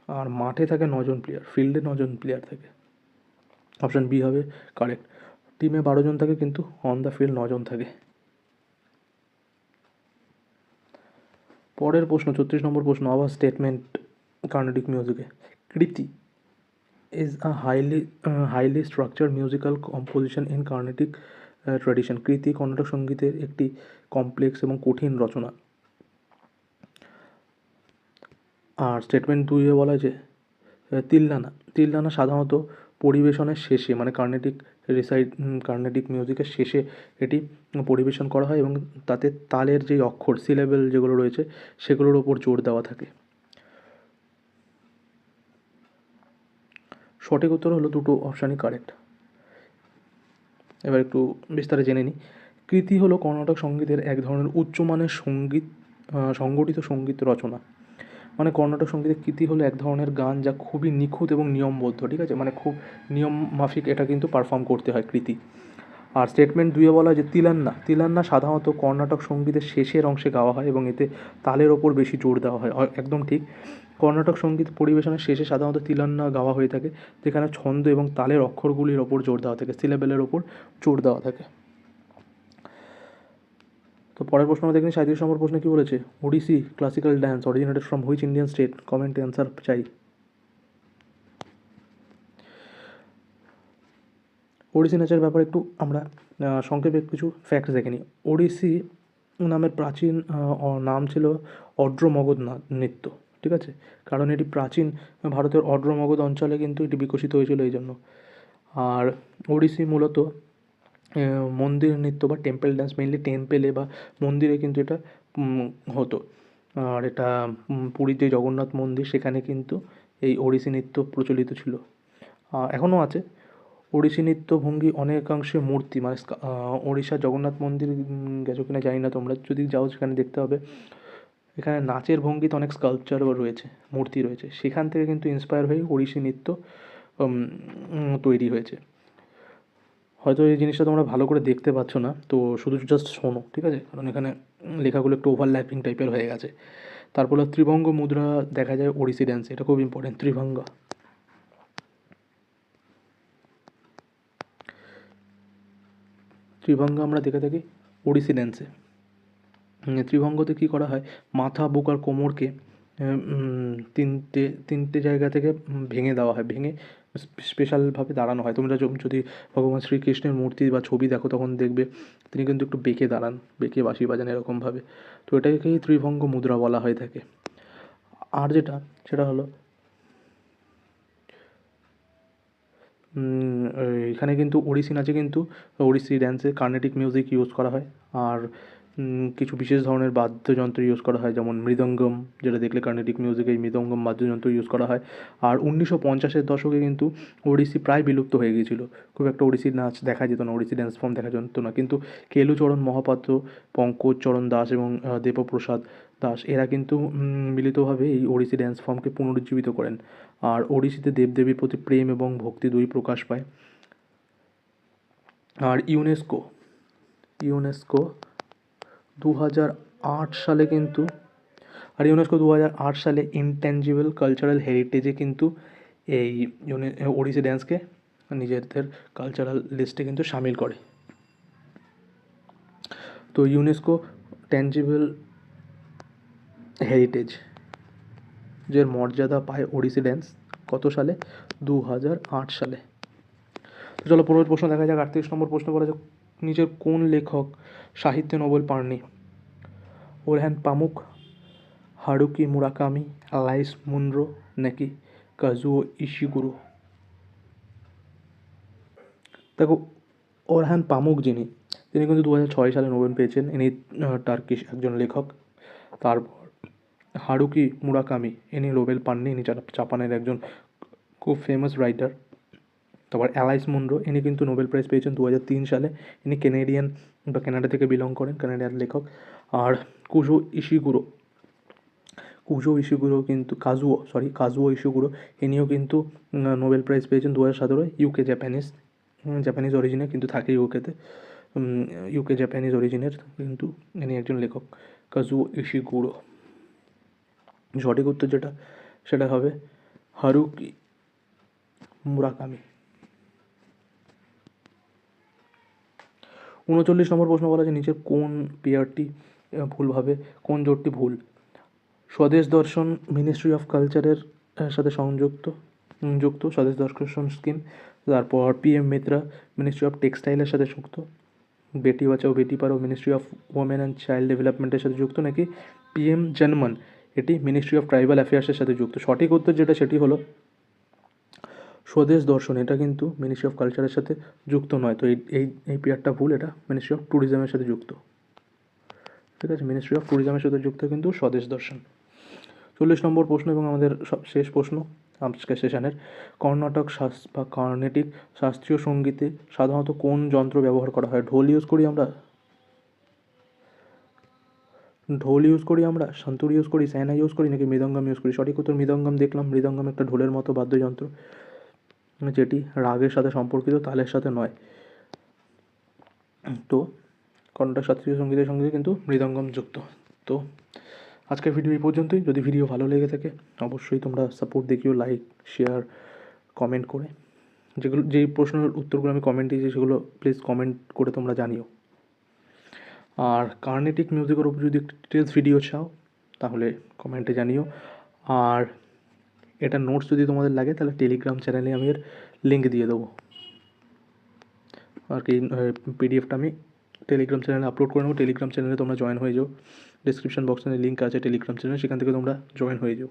আর মাঠে থাকে 9 জন প্লেয়ার, ফিল্ডে 9 জন প্লেয়ার থাকে। অপশান বি হবে কারেক্ট। টিমে 12 জন থাকে কিন্তু অন দ্য ফিল্ড 9 জন থাকে। পরের প্রশ্ন 34 নম্বর প্রশ্ন, আবার স্টেটমেন্ট কার্নেটিক মিউজিকে, কৃতি is a highly structured musical composition in Carnatic tradition. কৃতি কর্ণাটক সঙ্গীতের একটি কমপ্লেক্স এবং কঠিন রচনা। আর স্টেটমেন্ট 2-এ বলা হয়েছে তিল্লানা সাধারণত পরিবেশনের শেষে মানে কার্নেটিক মিউজিকের শেষে এটি পরিবেশন করা হয় এবং তাতে তালের যেই অক্ষর সিলেবেল যেগুলো রয়েছে সেগুলোর ওপর জোর দেওয়া থাকে। সঠিক উত্তর হলো দুটো অপশানই কারেক্ট। এবার একটু বিস্তারে জেনে নিই। কৃতি হলো কর্ণাটক সঙ্গীতের এক ধরনের উচ্চমানের সংগঠিত সঙ্গীত রচনা। মানে কর্ণাটক সঙ্গীতের কৃতি হলো এক ধরনের গান যা খুবই নিখুঁত এবং নিয়মবদ্ধ, ঠিক আছে, মানে খুব নিয়ম মাফিক এটা কিন্তু পারফর্ম করতে হয় কৃতি। আর স্টেটমেন্ট 2-এ বলা হয় যে তিলান্না সাধারণত কর্ণাটক সঙ্গীতের শেষের অংশে গাওয়া হয় এবং এতে তালের ওপর বেশি জোর দেওয়া হয়। একদম ঠিক, কর্ণাটক সঙ্গীত পরিবেশনের শেষে সাধারণত তিলান্না গাওয়া হয়ে থাকে, যেখানে ছন্দ এবং তালের অক্ষরগুলির ওপর জোর দেওয়া থাকে, সিলেবেলের ওপর জোর দেওয়া থাকে। তো পরের প্রশ্ন আমরা দেখি 37 নম্বর প্রশ্নে কী বলেছে, Odissi classical dance originated from which Indian state? কমেন্টে অ্যান্সার চাই। ওড়িশি নাচের ব্যাপারে একটু আমরা সংক্ষেপে কিছু ফ্যাক্টস দেখে নিই। ওড়িশি নামের প্রাচীন নাম ছিল অড্রমগধ নৃত্য, ঠিক আছে, কারণ এটি প্রাচীন ভারতের অড্রমগধ অঞ্চলে কিন্তু এটি বিকশিত হয়েছিল এই জন্য। আর ওড়িশি মূলত মন্দির নৃত্য বা টেম্পল ড্যান্স, মেনলি টেম্পেলে বা মন্দিরে কিন্তু এটা হতো। আর এটা পুরীতে জগন্নাথ মন্দির, সেখানে কিন্তু এই ওড়িশি নৃত্য প্রচলিত ছিল, এখনও আছে। ওড়িশি নৃত্য ভঙ্গি অনেকাংশে মূর্তি মানে ওড়িশার জগন্নাথ মন্দির গেছো কিনা জানি না, তোমরা যদি যাও সেখানে দেখতে হবে এখানে নাচের ভঙ্গিতে অনেক স্কাল্পচারও রয়েছে, মূর্তি রয়েছে, সেখান থেকে কিন্তু ইন্সপায়ার হয়ে ওড়িশি নৃত্য তৈরি হয়েছে। হয়তো এই জিনিসটা তোমরা ভালো করে দেখতে পাচ্ছ না, তো শুধু জাস্ট শোনো, ঠিক আছে, কারণ এখানে লেখাগুলো একটু ওভারল্যাপিং টাইপের হয়ে গেছে। তারপরে ত্রিভঙ্গ মুদ্রা দেখা যায় ওড়িশি ড্যান্সে, এটা খুব ইম্পর্টেন্ট, ত্রিভঙ্গ আমরা দেখে থাকি ওড়িশি ড্যান্সে। ত্রিভঙ্গতে কী করা হয়, মাথা বুক আর কোমরকে তিনটে জায়গা থেকে ভেঙে দেওয়া হয়, ভেঙে স্পেশালভাবে দাঁড়ানো হয়। তোমরা যদি ভগবান শ্রীকৃষ্ণের মূর্তি বা ছবি দেখো তখন দেখবে তিনি কিন্তু একটু বেঁকে দাঁড়ান, বেঁকে বাঁশি বাজান এরকমভাবে। তো এটাকেই ত্রিভঙ্গ মুদ্রা বলা হয়ে থাকে। আর যেটা সেটা হলো এখানে কিন্তু ওড়িশি নাচে কিন্তু ওড়িশি ড্যান্সে কার্নেটিক মিউজিক ইউজ করা হয়। আর কিছু বিশেষ ধরনের বাদ্যযন্ত্র ইউজ করা হয়, যেমন মৃদঙ্গম, যেটা দেখলে কার্নেটিক মিউজিকে এই মৃদঙ্গম বাদ্যযন্ত্র ইউজ করা হয়। আর 1950-এর দশকে কিন্তু ওড়িশি প্রায় বিলুপ্ত হয়ে গিয়েছিল, খুব একটা ওড়িশি নাচ দেখা যেত না, ওড়িশি ড্যান্স ফর্ম দেখা যেত না। কিন্তু কেলুচরণ মহাপাত্র, পঙ্কজচরণ দাস এবং দেবপ্রসাদ দাস এরা কিন্তু মিলিতভাবে এই ওড়িশি ড্যান্স ফর্মকে পুনরুজ্জীবিত করেন। আর ওড়িশিতে দেবদেবীর প্রতি প্রেম এবং ভক্তি দুই প্রকাশ পায়। আর ইউনেস্কো 2008 সালে কিন্তু ইউনেস্কো 2008 সালে ইনট্যাঞ্জিবল কালচারাল হেরিটেজে কিন্তু এই ওড়িশি ড্যান্সকে নিজেদের কালচারাল লিস্টে কিন্তু সামিল করে। তো ইউনেস্কো ট্যাঞ্জিবল হেরিটেজ যের মর্যাদা পায় ওড়িশি ড্যান্স কত সালে? 2008 সালে। তো চলো পরের প্রশ্ন দেখা যাক। 38 নম্বর প্রশ্ন বলা যাক, নিচের কোন লেখক সাহিত্যে নোবেল পাননি? ওরহ্যান পামুক, হারুকি মুরাকামি, অ্যালাইস মুনরো নাকি কাজুও ইশিগুরো? দেখো, ওরহ্যান পামুক তিনি কিন্তু 2006 সালে নোবেল পেয়েছেন। ইনি টার্কিশ একজন লেখক। তারপর হারুকি মুরাকামি, ইনি নোবেল পাননি, ইনি জাপানের একজন খুব ফেমাস রাইটার। তারপর অ্যালাইস মুনরো, ইনি কিন্তু নোবেল প্রাইজ পেয়েছেন 2003 সালে। ইনি কেনেডিয়ান বা কানাডা থেকে বিলং করেন, কানাডিয়ান লেখক। আর কাজুও ইশিগুরো ইনিও কিন্তু নোবেল প্রাইজ পেয়েছেন 2017। ইউকে জাপানিজ অরিজিনের, কিন্তু থাকে ইউকেতে। ইউকে জাপানিজ অরিজিনের, কিন্তু ইনি একজন লেখক, কাজুও ইশিগুরো। সঠিক উত্তর যেটা সেটা হবে হারুকি মুরাকামি। 39 নম্বর প্রশ্ন বলা আছে, নিচের কোন পেয়ারটি কোন জোটটি ভুল? স্বদেশ দর্শন মিনিস্ট্রি অফ কালচারের সাথে যুক্ত স্বদেশ দর্শন স্কিম। তারপর পিএম মিত্রা মিনিস্ট্রি অফ টেক্সটাইলের সাথে যুক্ত। Beti Bachao Beti Padhao ministry of women and child ডেভেলপমেন্টের সাথে যুক্ত, নাকি পিএম জনমন এটি মিনিস্ট্রি অফ ট্রাইবাল অ্যাফেয়ার্সের সাথে যুক্ত? সঠিক উত্তর যেটা সেটি হলো স্বদেশ দর্শন। এটা কিন্তু মিনিস্ট্রি অফ কালচারের সাথে যুক্ত নয়। তো এই পেয়ারটা ভুল, এটা মিনিস্ট্রি অফ ট্যুরিজমের সাথে যুক্ত। ঠিক আছে, মিনিস্ট্রি অফ ট্যুরিজমের সাথে যুক্ত কিন্তু স্বদেশ দর্শন। 40 নম্বর প্রশ্ন এবং আমাদের শেষ প্রশ্ন আজকের সেশনের, কর্ণাটক বা কার্নেটিক শাস্ত্রীয় সঙ্গীতে সাধারণত কোন যন্ত্র ব্যবহার করা হয়? ঢোল ইউজ করি আমরা, সান্তুর ইউজ করি, সায়না ইউজ করি, নাকি মৃদঙ্গম ইউজ করি? সঠিক উত্তর মৃদঙ্গম। দেখলাম মৃদঙ্গম একটা ঢোলের মতো বাদ্যযন্ত্র, যেটি রাগের সাথে সম্পর্কিত, তালের সাথে নয়। তো কর্ণাটক শাস্ত্রীয় সঙ্গীতের সঙ্গে কিন্তু মৃদঙ্গম যুক্ত। তো আজকের ভিডিও এই পর্যন্তই। যদি ভিডিও ভালো লেগে থাকে অবশ্যই তোমরা সাপোর্ট দেখিও, লাইক, শেয়ার, কমেন্ট করে। যেই প্রশ্নের উত্তরগুলো আমি কমেন্ট দিয়েছি সেগুলো প্লিজ কমেন্ট করে তোমরা জানিও। আর কার্নেটিক মিউজিকের উপর যদি ডিটেলস ভিডিও চাও তাহলে কমেন্টে জানিও। আর এটা নোটস যদি তোমাদের লাগে তাহলে টেলিগ্রাম চ্যানেলে আমি এর লিঙ্ক দিয়ে দেবো। আর কি পিডিএফটা আমি টেলিগ্রাম চ্যানেলে আপলোড করে নেবো। টেলিগ্রাম চ্যানেলে তোমরা জয়েন হয়ে যাও। ডিসক্রিপশন বক্সে লিঙ্ক আছে টেলিগ্রাম চ্যানেলে, সেখান থেকে তোমরা জয়েন হয়ে যাও।